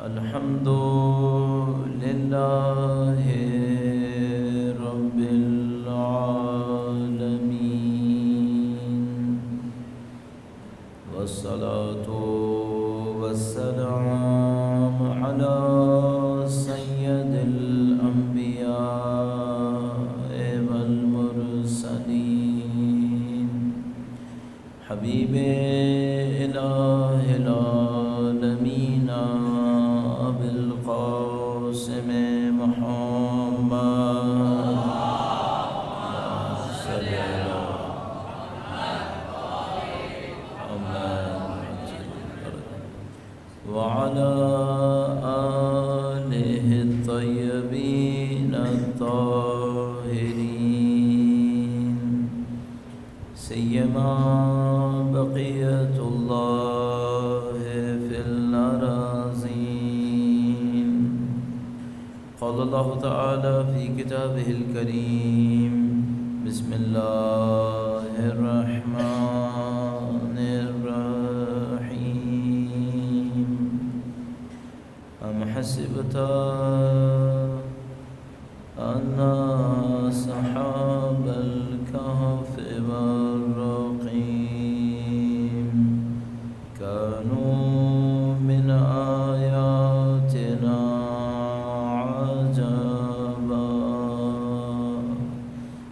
الحمد لله رب العالمين والصلاة والسلام على سيد الأنبياء والمرسلين حبيب إله العالمين أبي القاسم محمد صل على محمد وعلى آله الطيبين الطاهرين سيما بقية الله في الأراضين. قال الله تعالى في كتابه الكريم بسم الله الرحمن الرحيم أم حسبت أن أصحاب الكهف والرقيم كانوا من آياتنا عجبا.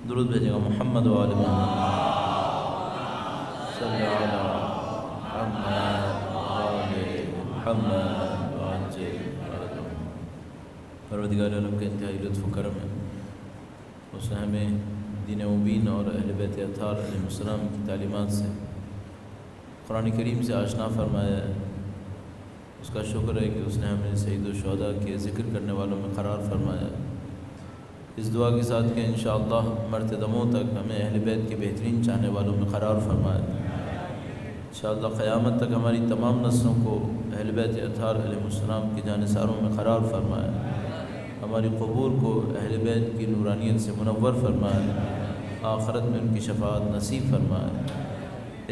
درود بھیجے گا محمد و آل محمد صلی علی محمد و آل محمد وعجل. پروردگار عالم کے انتہائی لطف و کرم ہے، اس نے ہمیں دین مبین اور اہل بیت اطہار علیہ السلام کی تعلیمات سے قرآن کریم سے آشنا فرمایا ہے. اس کا شکر ہے کہ اس نے ہمیں سید الشہداء کے ذکر کرنے والوں میں قرار فرمایا ہے. اس دعا کے ساتھ کہ انشاءاللہ مرتے دموں تک ہمیں اہل بیت کے بہترین چاہنے والوں میں قرار فرمایا ہے. انشاءاللہ قیامت تک ہماری تمام نسلوں کو اہل بیت اطہار علیہ السلام کے جانثاروں میں قرار فرمایا ہے. ہماری قبور کو اہل بیت کی نورانیت سے منور فرمائے، آخرت میں ان کی شفاعت نصیب فرمائے،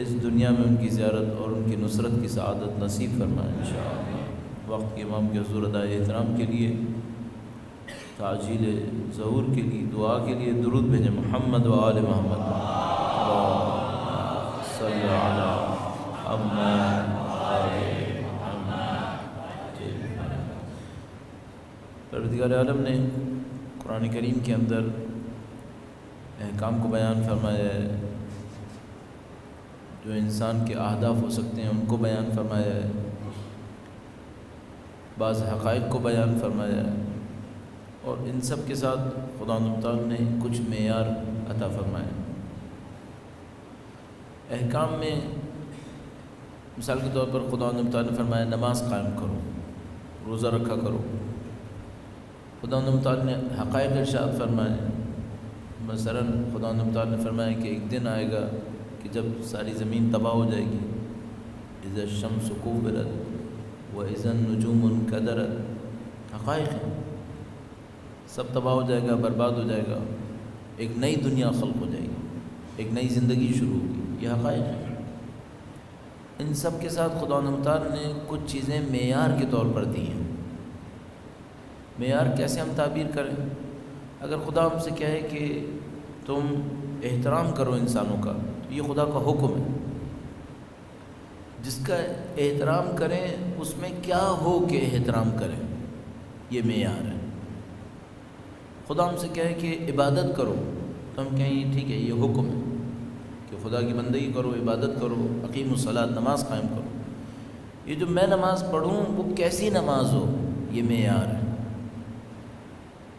اس دنیا میں ان کی زیارت اور ان کی نصرت کی سعادت نصیب فرمائے انشاءاللہ. وقت کے امام کے حضور ادائے احترام کے لیے، تعجیل ظہور کے لیے، دعا کے لیے درود بھیجیں محمد و آل محمد صلی علی محمد پروردگار عالم نے قرآن کریم کے اندر احکام کو بیان فرمایا ہے، جو انسان کے اہداف ہو سکتے ہیں ان کو بیان فرمایا ہے، بعض حقائق کو بیان فرمایا ہے، اور ان سب کے ساتھ خدا تعالیٰ نے کچھ معیار عطا فرمایا. احکام میں مثال کے طور پر خدا تعالیٰ نے فرمایا نماز قائم کرو، روزہ رکھا کرو. خدا تعالیٰ نے حقائق ارشاد فرمائے. مثلاً خدا تعالیٰ نے فرمایا کہ ایک دن آئے گا کہ جب ساری زمین تباہ ہو جائے گی. اذا الشمس كورت واذا النجوم انكدرت. حقائق ہیں، سب تباہ ہو جائے گا، برباد ہو جائے گا، ایک نئی دنیا خلق ہو جائے گی، ایک نئی زندگی شروع ہوگی. یہ حقائق ہیں. ان سب کے ساتھ خدا تعالیٰ نے کچھ چیزیں معیار کے طور پر دی ہیں. معیار کیسے ہم تعبیر کریں؟ اگر خدا ہم سے کہے کہ تم احترام کرو انسانوں کا، تو یہ خدا کا حکم ہے. جس کا احترام کریں اس میں کیا ہو کہ احترام کریں، یہ معیار ہے. خدا ہم سے کہے کہ عبادت کرو تو ہم کہیں ٹھیک ہے یہ حکم ہے کہ خدا کی بندگی کرو، عبادت کرو، اقیم الصلاۃ، نماز قائم کرو. یہ جو میں نماز پڑھوں وہ کیسی نماز ہو، یہ معیار ہے.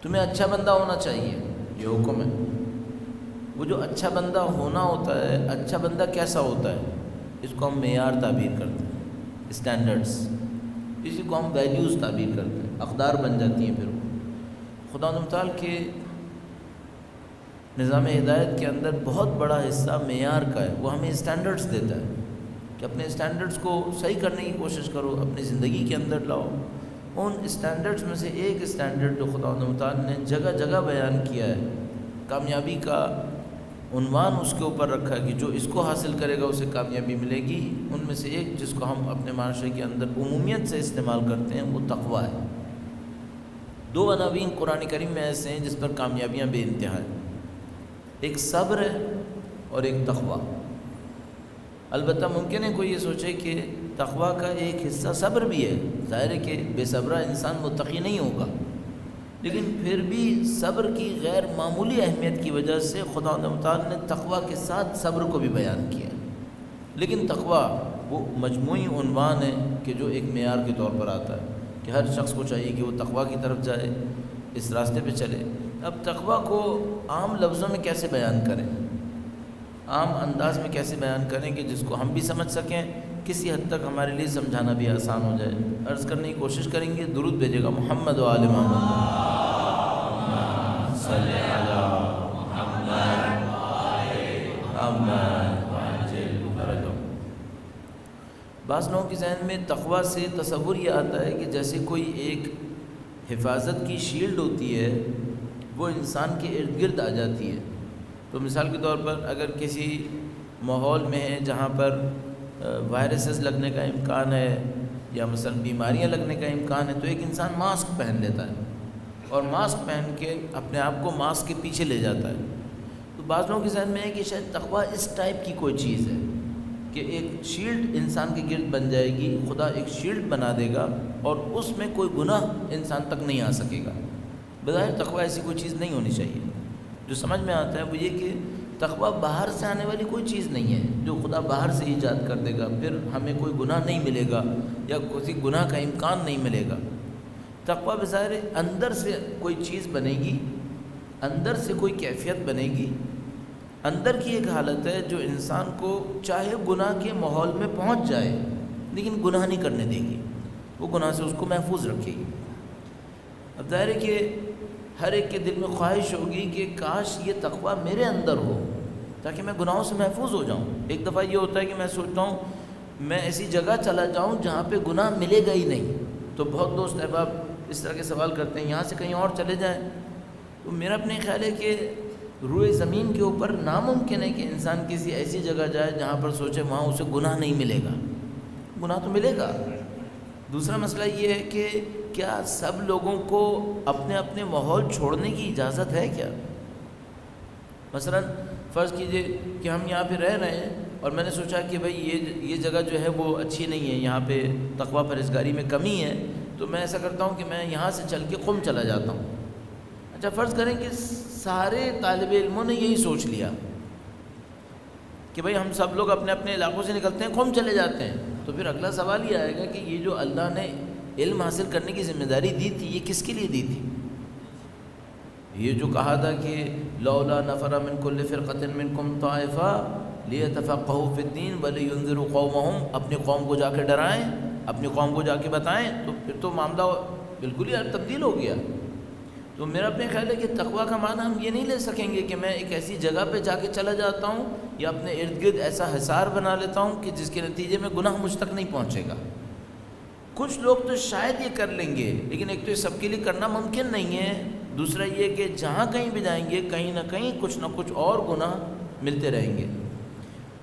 تمہیں اچھا بندہ ہونا چاہیے، یہ حکم ہے. وہ جو اچھا بندہ ہونا ہوتا ہے، اچھا بندہ کیسا ہوتا ہے، اس کو ہم معیار تعبیر کرتے ہیں، اسٹینڈرڈز. اسی کو ہم ویلیوز تعبیر کرتے ہیں، اقدار بن جاتی ہیں. پھر خدا تعالیٰ کے نظام ہدایت کے اندر بہت بڑا حصہ معیار کا ہے. وہ ہمیں اسٹینڈرڈز دیتا ہے کہ اپنے اسٹینڈرڈز کو صحیح کرنے کی کوشش کرو، اپنی زندگی کے اندر لاؤ. ان اسٹینڈرڈز میں سے ایک اسٹینڈرڈ جو خدا تعالیٰ نے جگہ جگہ بیان کیا ہے کامیابی کا، عنوان اس کے اوپر رکھا کہ جو اس کو حاصل کرے گا اسے کامیابی ملے گی، ان میں سے ایک جس کو ہم اپنے معاشرے کے اندر عمومیت سے استعمال کرتے ہیں وہ تقویٰ ہے۔ 2 عناوین قرآن کریم میں ایسے ہیں جس پر کامیابیاں بے انتہا ہیں، ایک صبر ہے اور ایک تقویٰ۔ البتہ ممکن ہے کوئی یہ سوچے کہ تقویٰ کا ایک حصہ صبر بھی ہے، ظاہر ہے کہ بے صبرہ انسان متقی نہیں ہوگا، لیکن پھر بھی صبر کی غیر معمولی اہمیت کی وجہ سے خدا متعال نے تقویٰ کے ساتھ صبر کو بھی بیان کیا۔ لیکن تقویٰ وہ مجموعی عنوان ہے کہ جو ایک معیار کے طور پر آتا ہے کہ ہر شخص کو چاہیے کہ وہ تقویٰ کی طرف جائے، اس راستے پہ چلے۔ اب تقویٰ کو عام لفظوں میں کیسے بیان کریں، عام انداز میں کیسے بیان کریں کہ جس کو ہم بھی سمجھ سکیں، کسی حد تک ہمارے لیے سمجھانا بھی آسان ہو جائے۔ عرض کرنے کی کوشش کریں گے، درود بھیجے گا محمد و آل محمد، صلی علی محمد محمد۔ بعض لوگوں کے ذہن میں تقویٰ سے تصور یہ آتا ہے کہ جیسے کوئی ایک حفاظت کی شیلڈ ہوتی ہے، وہ انسان کے ارد گرد آ جاتی ہے۔ تو مثال کے طور پر اگر کسی ماحول میں ہے جہاں پر وائرسز لگنے کا امکان ہے یا مثلا بیماریاں لگنے کا امکان ہے، تو ایک انسان ماسک پہن لیتا ہے اور ماسک پہن کے اپنے آپ کو ماسک کے پیچھے لے جاتا ہے۔ تو بعض لوگوں کے ذہن میں ہے کہ شاید تقویٰ اس ٹائپ کی کوئی چیز ہے کہ ایک شیلڈ انسان کے گرد بن جائے گی، خدا ایک شیلڈ بنا دے گا اور اس میں کوئی گناہ انسان تک نہیں آ سکے گا۔ بظاہر تقویٰ ایسی کوئی چیز نہیں ہونی چاہیے۔ جو سمجھ میں آتا ہے وہ یہ کہ تقویٰ باہر سے آنے والی کوئی چیز نہیں ہے جو خدا باہر سے ایجاد کر دے گا، پھر ہمیں کوئی گناہ نہیں ملے گا یا کسی گناہ کا امکان نہیں ملے گا۔ تقویٰ بظاہر اندر سے کوئی چیز بنے گی، اندر سے کوئی کیفیت بنے گی، اندر کی ایک حالت ہے جو انسان کو چاہے گناہ کے ماحول میں پہنچ جائے لیکن گناہ نہیں کرنے دے گی، وہ گناہ سے اس کو محفوظ رکھے گی۔ اب ظاہر ہے کہ ہر ایک کے دل میں خواہش ہوگی کہ کاش یہ تقویٰ میرے اندر ہو تاکہ میں گناہوں سے محفوظ ہو جاؤں۔ ایک دفعہ یہ ہوتا ہے کہ میں سوچتا ہوں میں ایسی جگہ چلا جاؤں جہاں پہ گناہ ملے گا ہی نہیں، تو بہت دوست احباب اس طرح کے سوال کرتے ہیں یہاں سے کہیں اور چلے جائیں۔ تو میرا اپنے خیال ہے کہ روئے زمین کے اوپر ناممکن ہے کہ انسان کسی ایسی جگہ جائے جہاں پر سوچے وہاں اسے گناہ نہیں ملے گا، گناہ تو ملے گا۔ دوسرا مسئلہ یہ ہے کہ کیا سب لوگوں کو اپنے اپنے ماحول چھوڑنے کی اجازت ہے کیا؟ مثلا فرض کیجئے کہ ہم یہاں پہ رہ رہے ہیں اور میں نے سوچا کہ بھئی یہ جگہ جو ہے وہ اچھی نہیں ہے، یہاں پہ تقویٰ پرہیزگاری میں کمی ہے، تو میں ایسا کرتا ہوں کہ میں یہاں سے چل کے قم چلا جاتا ہوں۔ اچھا فرض کریں کہ سارے طالب علموں نے یہی سوچ لیا کہ بھئی ہم سب لوگ اپنے اپنے علاقوں سے نکلتے ہیں، قم چلے جاتے ہیں، تو پھر اگلا سوال یہ آئے گا کہ یہ جو اللہ نے علم حاصل کرنے کی ذمہ داری دی تھی یہ کس کے لیے دی تھی؟ یہ جو کہا تھا کہ لولا نفر من كل فرقة منكم طائفة ليتفقهوا في الدين ولينذروا قومهم، اپنی قوم کو جا کے ڈرائیں، اپنی قوم کو جا کے بتائیں، تو پھر تو معاملہ بالکل ہی تبدیل ہو گیا۔ تو میرا اپنے خیال ہے کہ تقویٰ کا معنی ہم یہ نہیں لے سکیں گے کہ میں ایک ایسی جگہ پہ جا کے چلا جاتا ہوں یا اپنے ارد گرد ایسا حصار بنا لیتا ہوں کہ جس کے نتیجے میں گناہ مجھ تک نہیں پہنچے گا۔ کچھ لوگ تو شاید یہ کر لیں گے، لیکن ایک تو یہ سب کے لیے کرنا ممکن نہیں ہے، دوسرا یہ کہ جہاں کہیں بھی جائیں گے کہیں نہ کچھ اور گناہ ملتے رہیں گے۔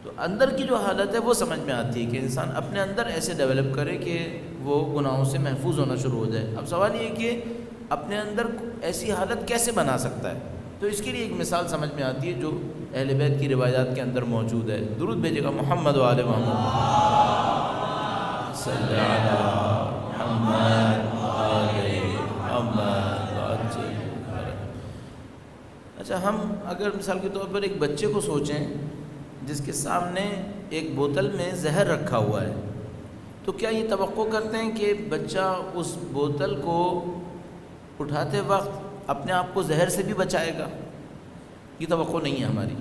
تو اندر کی جو حالت ہے وہ سمجھ میں آتی ہے کہ انسان اپنے اندر ایسے ڈیولپ کرے کہ وہ گناہوں سے محفوظ ہونا شروع ہو جائے۔ اب سوال یہ ہے کہ اپنے اندر ایسی حالت کیسے بنا سکتا ہے؟ تو اس کے لیے ایک مثال سمجھ میں آتی ہے جو اہل بیت کی روایات کے اندر موجود ہے۔ درود بھیجے گا محمد و آل محمد، صلی علی محمد و آل محمد۔ اچھا ہم اگر مثال کے طور پر ایک بچے کو سوچیں جس کے سامنے ایک بوتل میں زہر رکھا ہوا ہے، تو کیا یہ توقع کرتے ہیں کہ بچہ اس بوتل کو اٹھاتے وقت اپنے آپ کو زہر سے بھی بچائے گا؟ یہ توقع نہیں ہے ہماری۔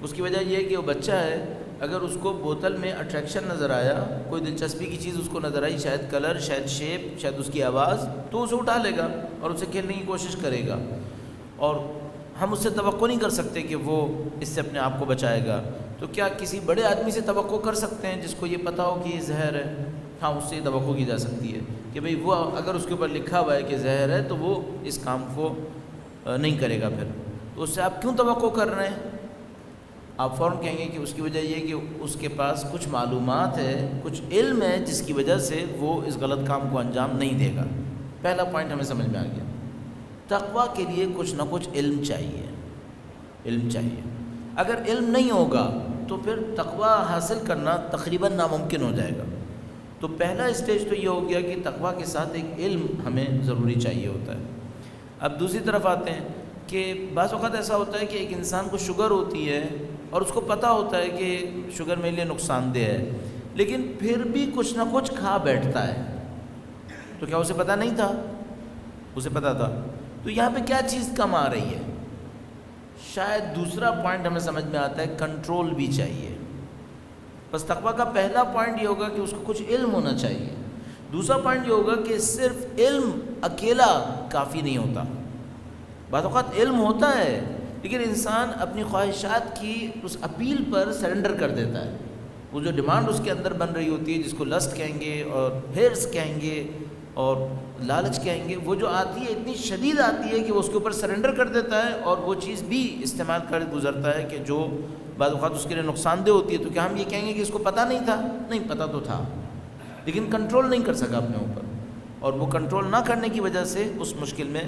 اس کی وجہ یہ ہے کہ وہ بچہ ہے، اگر اس کو بوتل میں اٹریکشن نظر آیا، کوئی دلچسپی کی چیز اس کو نظر آئی، شاید کلر، شاید شیپ، شاید اس کی آواز، تو اسے اٹھا لے گا اور اسے کھیلنے کی کوشش کرے گا، اور ہم اس سے توقع نہیں کر سکتے کہ وہ اس سے اپنے آپ کو بچائے گا۔ تو کیا کسی بڑے آدمی سے توقع کر سکتے ہیں جس کو یہ پتہ ہو کہ یہ زہر ہے؟ ہاں، اس سے یہ توقع کی جا سکتی ہے کہ بھئی وہ اگر اس کے اوپر لکھا ہوا ہے کہ زہر ہے تو وہ اس کام کو نہیں کرے گا۔ پھر تو اس سے آپ کیوں توقع کر رہے ہیں؟ آپ فوراً کہیں گے کہ اس کی وجہ یہ کہ اس کے پاس کچھ معلومات ہے، کچھ علم ہے، جس کی وجہ سے وہ اس غلط کام کو انجام نہیں دے گا۔ پہلا پوائنٹ ہمیں سمجھ میں آ گیا۔ تقویٰ کے لیے کچھ نہ کچھ علم چاہیے، علم چاہیے۔ اگر علم نہیں ہوگا تو پھر تقویٰ حاصل کرنا تقریباً ناممکن ہو جائے گا۔ تو پہلا اسٹیج تو یہ ہو گیا کہ تقویٰ کے ساتھ ایک علم ہمیں ضروری چاہیے ہوتا ہے۔ اب دوسری طرف آتے ہیں کہ بعض اوقات ایسا ہوتا ہے کہ ایک انسان کو شوگر ہوتی ہے اور اس کو پتہ ہوتا ہے کہ شوگر میرے لیے نقصان دہ ہے، لیکن پھر بھی کچھ نہ کچھ کھا بیٹھتا ہے۔ تو کیا اسے پتہ نہیں تھا؟ اسے پتہ تھا۔ تو یہاں پہ کیا چیز کم آ رہی ہے؟ شاید دوسرا پوائنٹ ہمیں سمجھ میں آتا ہے، کنٹرول بھی چاہیے۔ بس تقویٰ کا پہلا پوائنٹ یہ ہوگا کہ اس کو کچھ علم ہونا چاہیے۔ دوسرا پوائنٹ یہ ہوگا کہ صرف علم اکیلا کافی نہیں ہوتا۔ بعض اوقات علم ہوتا ہے لیکن انسان اپنی خواہشات کی اس اپیل پر سرنڈر کر دیتا ہے۔ وہ جو ڈیمانڈ اس کے اندر بن رہی ہوتی ہے، جس کو لسٹ کہیں گے اور ہرس کہیں گے اور لالچ کہیں گے، وہ جو آتی ہے اتنی شدید آتی ہے کہ وہ اس کے اوپر سرنڈر کر دیتا ہے اور وہ چیز بھی استعمال کر گزرتا ہے کہ جو بعض اوقات اس کے لیے نقصان دہ ہوتی ہے۔ تو کیا ہم یہ کہیں گے کہ اس کو پتہ نہیں تھا؟ نہیں، پتہ تو تھا لیکن کنٹرول نہیں کر سکا اپنے اوپر، اور وہ کنٹرول نہ کرنے کی وجہ سے اس مشکل میں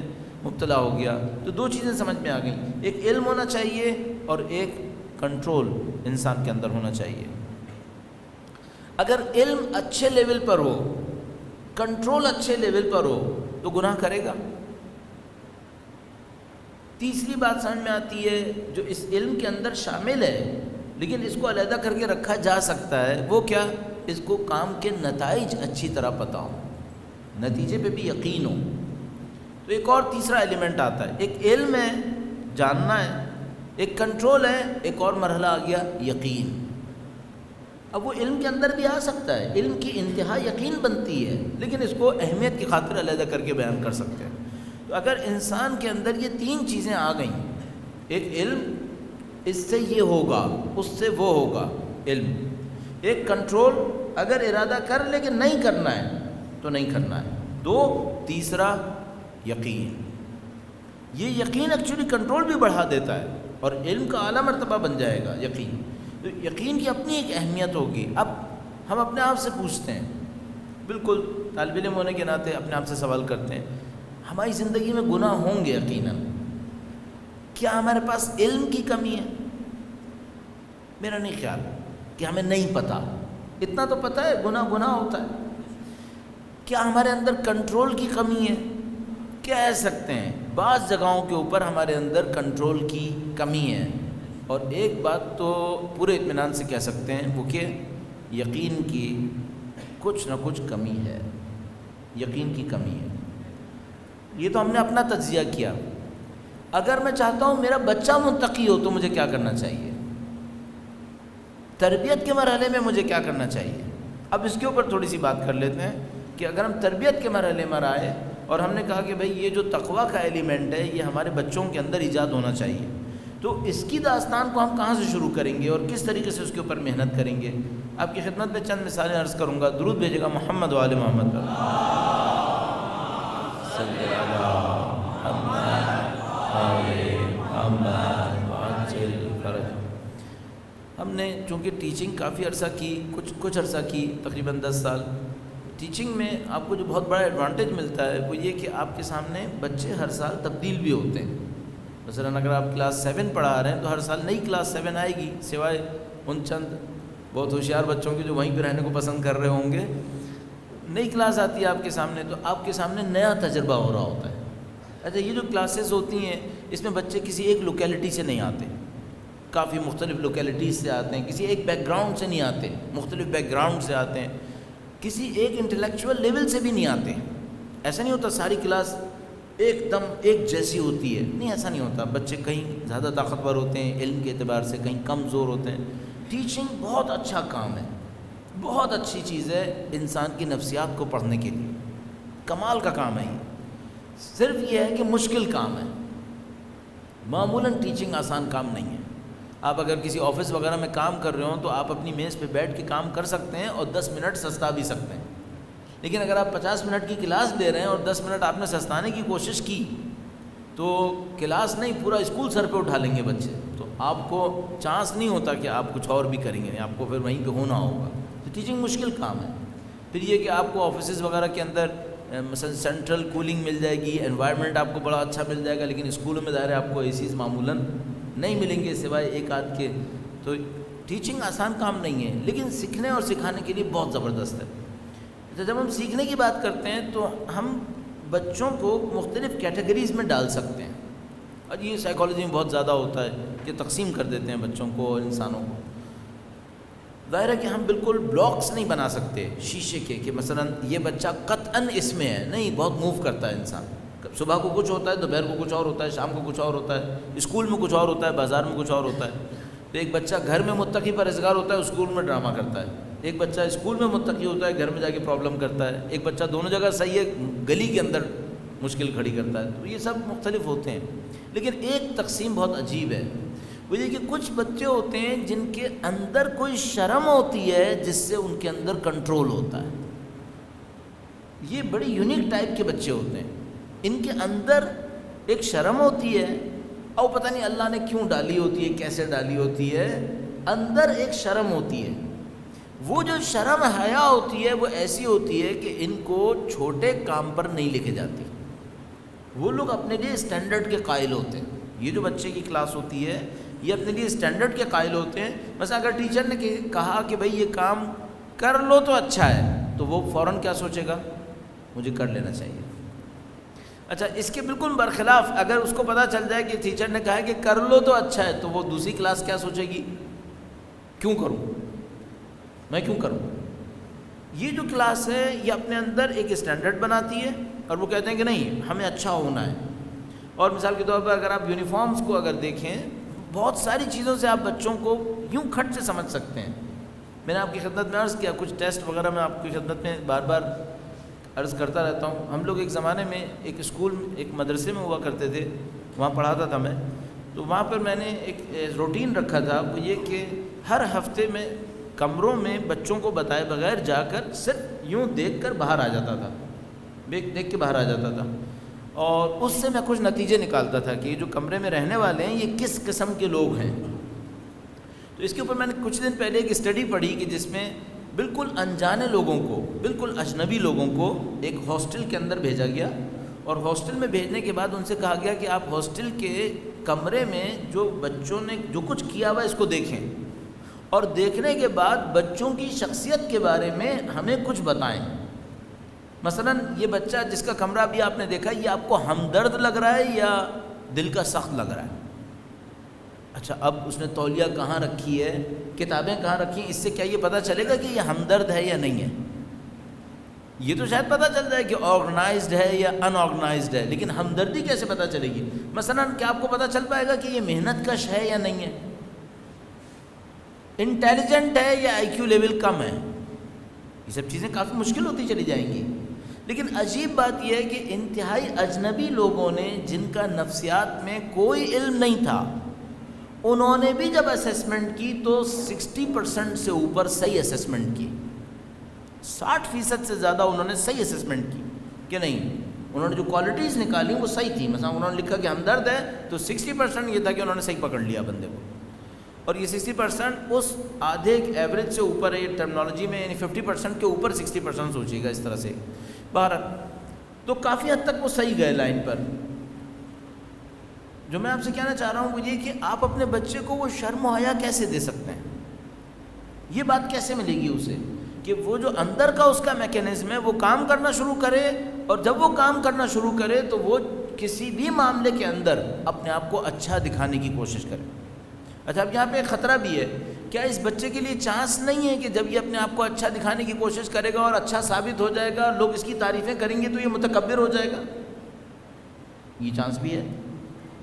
مبتلا ہو گیا۔ تو دو چیزیں سمجھ میں آ گئیں، ایک علم ہونا چاہیے اور ایک کنٹرول انسان کے اندر ہونا چاہیے۔ اگر علم اچھے لیول پر ہو، کنٹرول اچھے لیول پر ہو، تو گناہ کرے گا۔ تیسری بات سمجھ میں آتی ہے جو اس علم کے اندر شامل ہے لیکن اس کو علیحدہ کر کے رکھا جا سکتا ہے، وہ کیا؟ اس کو کام کے نتائج اچھی طرح پتہ ہو، نتیجے پہ بھی یقین ہو۔ تو ایک اور تیسرا ایلیمنٹ آتا ہے، ایک علم ہے، جاننا ہے، ایک کنٹرول ہے، ایک اور مرحلہ آ گیا یقین۔ اب وہ علم کے اندر بھی آ سکتا ہے، علم کی انتہا یقین بنتی ہے، لیکن اس کو اہمیت کی خاطر علیحدہ کر کے بیان کر سکتے ہیں۔ تو اگر انسان کے اندر یہ تین چیزیں آ گئیں، ایک علم، اس سے یہ ہوگا، اس سے وہ ہوگا، علم، ایک کنٹرول، اگر ارادہ کر لے کہ نہیں کرنا ہے تو نہیں کرنا ہے، دو، تیسرا یقین۔ یہ یقین ایکچولی کنٹرول بھی بڑھا دیتا ہے اور علم کا اعلیٰ مرتبہ بن جائے گا یقین۔ تو یقین کی اپنی ایک اہمیت ہوگی۔ اب ہم اپنے آپ سے پوچھتے ہیں، بالکل طالب علم ہونے کے ناطے اپنے آپ سے سوال کرتے ہیں، ہماری زندگی میں گناہ ہوں گے یقیناً، کیا ہمارے پاس علم کی کمی ہے؟ میرا نہیں خیال کہ ہمیں نہیں پتہ، اتنا تو پتہ ہے گناہ گناہ ہوتا ہے۔ کیا ہمارے اندر کنٹرول کی کمی ہے؟ کہہ سکتے ہیں بعض جگہوں کے اوپر ہمارے اندر کنٹرول کی کمی ہے، اور ایک بات تو پورے اطمینان سے کہہ سکتے ہیں، وہ کہ یقین کی کچھ نہ کچھ کمی ہے، یقین کی کمی ہے۔ یہ تو ہم نے اپنا تجزیہ کیا۔ اگر میں چاہتا ہوں میرا بچہ متقی ہو تو مجھے کیا کرنا چاہیے؟ تربیت کے مرحلے میں مجھے کیا کرنا چاہیے؟ اب اس کے اوپر تھوڑی سی بات کر لیتے ہیں کہ اگر ہم تربیت کے مرحلے میں آئے اور ہم نے کہا کہ بھئی یہ جو تقویٰ کا ایلیمنٹ ہے یہ ہمارے بچوں کے اندر ایجاد ہونا چاہیے، تو اس کی داستان کو ہم کہاں سے شروع کریں گے اور کس طریقے سے اس کے اوپر محنت کریں گے؟ آپ کی خدمت میں چند مثالیں عرض کروں گا، درود بھیجے گا محمد و آل محمد پر۔ ہم نے چونکہ ٹیچنگ کافی عرصہ کی، کچھ عرصہ کی، تقریباً 10 سال ٹیچنگ میں، آپ کو جو بہت بڑا ایڈوانٹیج ملتا ہے وہ یہ کہ آپ کے سامنے بچے ہر سال تبدیل بھی ہوتے ہیں۔ مثلاً اگر آپ کلاس 7 پڑھا رہے ہیں تو ہر سال نئی کلاس 7 آئے گی، سوائے ان چند بہت ہوشیار بچوں کے جو وہیں پہ رہنے کو پسند کر رہے ہوں گے۔ نئی کلاس آتی ہے آپ کے سامنے تو آپ کے سامنے نیا تجربہ ہو رہا ہوتا ہے۔ اچھا، یہ جو کلاسز ہوتی ہیں اس میں بچے کسی ایک لوکیلٹی سے نہیں آتے، کافی مختلف لوکیلٹیز سے آتے ہیں، کسی ایک بیک گراؤنڈ سے نہیں آتے، مختلف بیک گراؤنڈ سے آتے ہیں، کسی ایک انٹلیکچوئل لیول سے بھی نہیں آتے۔ ایسا نہیں ہوتا ساری کلاس ایک دم ایک جیسی ہوتی ہے، نہیں، ایسا نہیں ہوتا۔ بچے کہیں زیادہ طاقتور ہوتے ہیں علم کے اعتبار سے، کہیں کمزور ہوتے ہیں۔ ٹیچنگ بہت اچھا کام ہے، بہت اچھی چیز ہے انسان کی نفسیات کو پڑھنے کے لیے، کمال کا کام ہے۔ صرف یہ ہے کہ مشکل کام ہے، معمولاً ٹیچنگ آسان کام نہیں ہے۔ آپ اگر کسی آفس وغیرہ میں کام کر رہے ہوں تو آپ اپنی میز پہ بیٹھ کے کام کر سکتے ہیں اور 10 منٹ سستا بھی سکتے ہیں، لیکن اگر آپ 50 منٹ کی کلاس دے رہے ہیں اور 10 منٹ آپ نے سستانے کی کوشش کی تو کلاس نہیں پورا اسکول سر پہ اٹھا لیں گے بچے، تو آپ کو چانس نہیں ہوتا کہ آپ کچھ اور بھی کریں گے، آپ کو پھر وہیں پہ ہونا ہوگا. تو ٹیچنگ مشکل کام ہے. پھر یہ کہ آپ کو آفیسز وغیرہ کے اندر مثلا سینٹرل کولنگ مل جائے گی، انوائرمنٹ آپ کو بڑا اچھا مل جائے گا، لیکن اسکولوں میں ظاہر ہے آپ کو اے سیز معمولاً نہیں ملیں گے سوائے ایک آدھ کے. تو ٹیچنگ آسان کام نہیں ہے، لیکن سیکھنے اور سکھانے کے لیے بہت زبردست ہے. جب ہم سیکھنے کی بات کرتے ہیں تو ہم بچوں کو مختلف کیٹیگریز میں ڈال سکتے ہیں، اور یہ سائیکالوجی میں بہت زیادہ ہوتا ہے کہ تقسیم کر دیتے ہیں بچوں کو اور انسانوں کو. ظاہر ہے کہ ہم بالکل بلاکس نہیں بنا سکتے شیشے کے کہ مثلا یہ بچہ قطعاً اس میں ہے، نہیں، بہت موو کرتا ہے انسان. صبح کو کچھ ہوتا ہے، دوپہر کو کچھ اور ہوتا ہے، شام کو کچھ اور ہوتا ہے، اسکول میں کچھ اور ہوتا ہے، بازار میں کچھ اور ہوتا ہے. تو ایک بچہ گھر میں متقی پرہیزگار ہوتا ہے، اسکول میں ڈرامہ کرتا ہے. ایک بچہ اسکول میں متقی ہوتا ہے، گھر میں جا کے پرابلم کرتا ہے. ایک بچہ دونوں جگہ صحیح ہے، گلی کے اندر مشکل کھڑی کرتا ہے. تو یہ سب مختلف ہوتے ہیں، لیکن ایک تقسیم بہت عجیب ہے. وہ یہ کہ کچھ بچے ہوتے ہیں جن کے اندر کوئی شرم ہوتی ہے جس سے ان کے اندر کنٹرول ہوتا ہے. یہ بڑی یونیک ٹائپ کے بچے ہوتے ہیں. ان کے اندر ایک شرم ہوتی ہے، اور پتہ نہیں اللہ نے کیوں ڈالی ہوتی ہے، کیسے ڈالی ہوتی ہے، اندر ایک شرم ہوتی ہے. وہ جو شرم حیا ہوتی ہے وہ ایسی ہوتی ہے کہ ان کو چھوٹے کام پر نہیں لے کے جاتی. وہ لوگ اپنے لیے اسٹینڈرڈ کے قائل ہوتے ہیں. یہ جو بچے کی کلاس ہوتی ہے یہ اپنے لیے اسٹینڈرڈ کے قائل ہوتے ہیں. مثلا اگر ٹیچر نے کہا کہ بھائی یہ کام کر لو تو اچھا ہے، تو وہ فوراً کیا سوچے گا، مجھے کر لینا چاہیے. اچھا، اس کے بالکل برخلاف اگر اس کو پتہ چل جائے کہ ٹیچر نے کہا ہے کہ کر لو تو اچھا ہے، تو وہ دوسری کلاس کیا سوچے گی، کیوں کروں، میں کیوں کروں. یہ جو کلاس ہے یہ اپنے اندر ایک اسٹینڈرڈ بناتی ہے، اور وہ کہتے ہیں کہ نہیں ہمیں اچھا ہونا ہے. اور مثال کے طور پر اگر آپ یونیفارمز کو اگر دیکھیں، بہت ساری چیزوں سے آپ بچوں کو یوں کھٹ سے سمجھ سکتے ہیں. میں نے آپ کی خدمت میں عرض کیا، کچھ ٹیسٹ وغیرہ میں آپ کی خدمت میں بار بار عرض کرتا رہتا ہوں. ہم لوگ ایک زمانے میں ایک اسکول، ایک مدرسے میں ہوا کرتے تھے، وہاں پڑھاتا تھا میں. تو وہاں پر میں نے ایک روٹین رکھا تھا، وہ یہ کہ ہر ہفتے میں کمروں میں بچوں کو بتائے بغیر جا کر صرف یوں دیکھ کر باہر آ جاتا تھا، دیکھ کے باہر آ جاتا تھا. اور اس سے میں کچھ نتیجے نکالتا تھا کہ یہ جو کمرے میں رہنے والے ہیں یہ کس قسم کے لوگ ہیں. تو اس کے اوپر میں نے کچھ دن پہلے ایک اسٹڈی پڑھی کہ جس میں بالکل انجانے لوگوں کو، بالکل اجنبی لوگوں کو ایک ہاسٹل کے اندر بھیجا گیا، اور ہاسٹل میں بھیجنے کے بعد ان سے کہا گیا کہ آپ ہاسٹل کے کمرے میں جو بچوں نے جو کچھ کیا ہوا اس کو دیکھیں، اور دیکھنے کے بعد بچوں کی شخصیت کے بارے میں ہمیں کچھ بتائیں. مثلا یہ بچہ جس کا کمرہ بھی آپ نے دیکھا، یہ آپ کو ہمدرد لگ رہا ہے یا دل کا سخت لگ رہا ہے. اچھا، اب اس نے تولیہ کہاں رکھی ہے، کتابیں کہاں رکھی ہیں، اس سے کیا یہ پتہ چلے گا کہ یہ ہمدرد ہے یا نہیں ہے؟ یہ تو شاید پتہ چل جائے کہ آرگنائزڈ ہے یا ان آرگنائزڈ ہے، لیکن ہمدردی کیسے پتہ چلے گی؟ مثلا کیا آپ کو پتہ چل پائے گا کہ یہ محنت کش ہے یا نہیں ہے، انٹیلیجنٹ ہے یا آئی کیو لیول کم ہے؟ یہ سب چیزیں کافی مشکل ہوتی چلی جائیں گی. لیکن عجیب بات یہ ہے کہ انتہائی اجنبی لوگوں نے، جن کا نفسیات میں کوئی علم نہیں تھا، انہوں نے بھی جب اسیسمنٹ کی تو 60% سے اوپر صحیح اسیسمنٹ کی. 60% سے زیادہ انہوں نے صحیح اسیسمنٹ کی کہ نہیں، انہوں نے جو کوالٹیز نکالی وہ صحیح تھی. مثلا انہوں نے لکھا کہ ہمدرد ہے تو 60% یہ تھا کہ انہوں نے صحیح پکڑ لیا بندے کو، اور یہ 60% اس آدھے ایوریج سے اوپر ہے. یہ ٹرمنالوجی میں یعنی 50% کے اوپر 60% سوچیے گا اس طرح سے. بہرحال تو کافی حد تک وہ صحیح گئے لائن پر. جو میں آپ سے کہنا چاہ رہا ہوں وہ یہ کہ آپ اپنے بچے کو وہ شرم و حیا کیسے دے سکتے ہیں، یہ بات کیسے ملے گی اسے کہ وہ جو اندر کا اس کا میکینزم ہے وہ کام کرنا شروع کرے، اور جب وہ کام کرنا شروع کرے تو وہ کسی بھی معاملے کے اندر اپنے آپ کو اچھا دکھانے کی کوشش کرے. اچھا، اب یہاں پہ ایک خطرہ بھی ہے. کیا اس بچے کے لیے چانس نہیں ہے کہ جب یہ اپنے آپ کو اچھا دکھانے کی کوشش کرے گا اور اچھا ثابت ہو جائے گا، لوگ اس کی تعریفیں کریں گے تو یہ متکبر ہو جائے گا؟ یہ چانس بھی ہے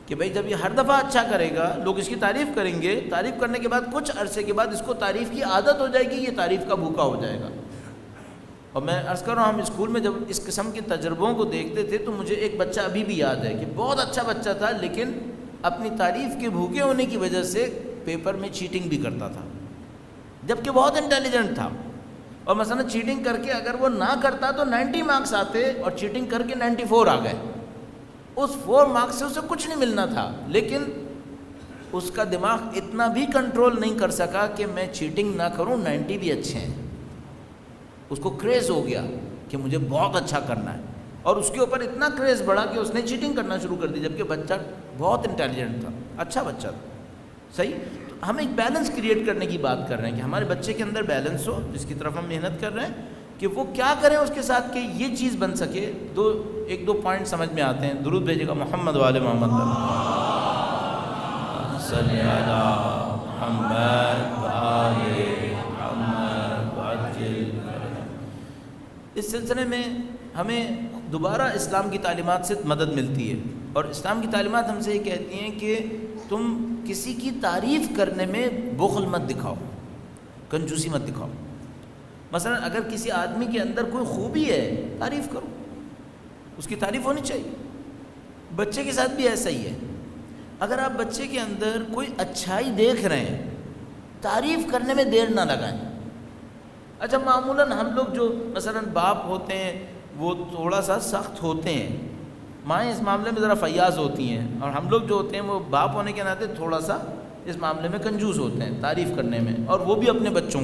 کہ بھائی جب یہ ہر دفعہ اچھا کرے گا لوگ اس کی تعریف کریں گے، تعریف کرنے کے بعد کچھ عرصے کے بعد اس کو تعریف کی عادت ہو جائے گی، یہ تعریف کا بھوکا ہو جائے گا. اور میں عرض کر رہا ہوں، ہم اسکول میں جب اس قسم کے تجربوں کو دیکھتے تھے تو مجھے ایک بچہ ابھی بھی یاد ہے کہ بہت اچھا بچہ تھا، لیکن اپنی تعریف کے بھوکے ہونے کی وجہ سے پیپر میں چیٹنگ بھی کرتا تھا، جبکہ بہت انٹیلیجنٹ تھا. اور مثلا چیٹنگ کر کے اگر وہ نہ کرتا تو 90 مارکس آتے، اور چیٹنگ کر کے 94 آ گئے. اس 4 مارکس سے اسے کچھ نہیں ملنا تھا، لیکن اس کا دماغ اتنا بھی کنٹرول نہیں کر سکا کہ میں چیٹنگ نہ کروں، 90 بھی اچھے ہیں۔ اس کو کریز ہو گیا کہ مجھے بہت اچھا کرنا ہے، اور اس کے اوپر اتنا کریز بڑھا کہ اس نے چیٹنگ کرنا شروع کر دی، جبکہ بچہ بہت انٹیلیجنٹ تھا، اچھا بچہ تھا۔ صحیح، تو ہم ایک بیلنس کریٹ کرنے کی بات کر رہے ہیں کہ ہمارے بچے کے اندر بیلنس ہو، جس کی طرف ہم محنت کر رہے ہیں کہ وہ کیا کریں اس کے ساتھ کہ یہ چیز بن سکے۔ ایک دو پوائنٹ سمجھ میں آتے ہیں۔ درود بھیجے گا محمد والے محمد صلی علی محمد وآل محمد وعجل۔ اس سلسلے میں ہمیں دوبارہ اسلام کی تعلیمات سے مدد ملتی ہے، اور اسلام کی تعلیمات ہم سے یہ کہتی ہیں کہ تم کسی کی تعریف کرنے میں بخل مت دکھاؤ، کنجوسی مت دکھاؤ۔ مثلا اگر کسی آدمی کے اندر کوئی خوبی ہے، تعریف کرو، اس کی تعریف ہونی چاہیے۔ بچے کے ساتھ بھی ایسا ہی ہے، اگر آپ بچے کے اندر کوئی اچھائی دیکھ رہے ہیں، تعریف کرنے میں دیر نہ لگائیں۔ اچھا، معمولاً ہم لوگ جو مثلا باپ ہوتے ہیں وہ تھوڑا سا سخت ہوتے ہیں، مائیں اس معاملے میں ذرا فیاض ہوتی ہیں، اور ہم لوگ جو ہوتے ہیں وہ باپ ہونے کے ناطے تھوڑا سا اس معاملے میں کنجوس ہوتے ہیں تعریف کرنے میں، اور وہ بھی اپنے بچوں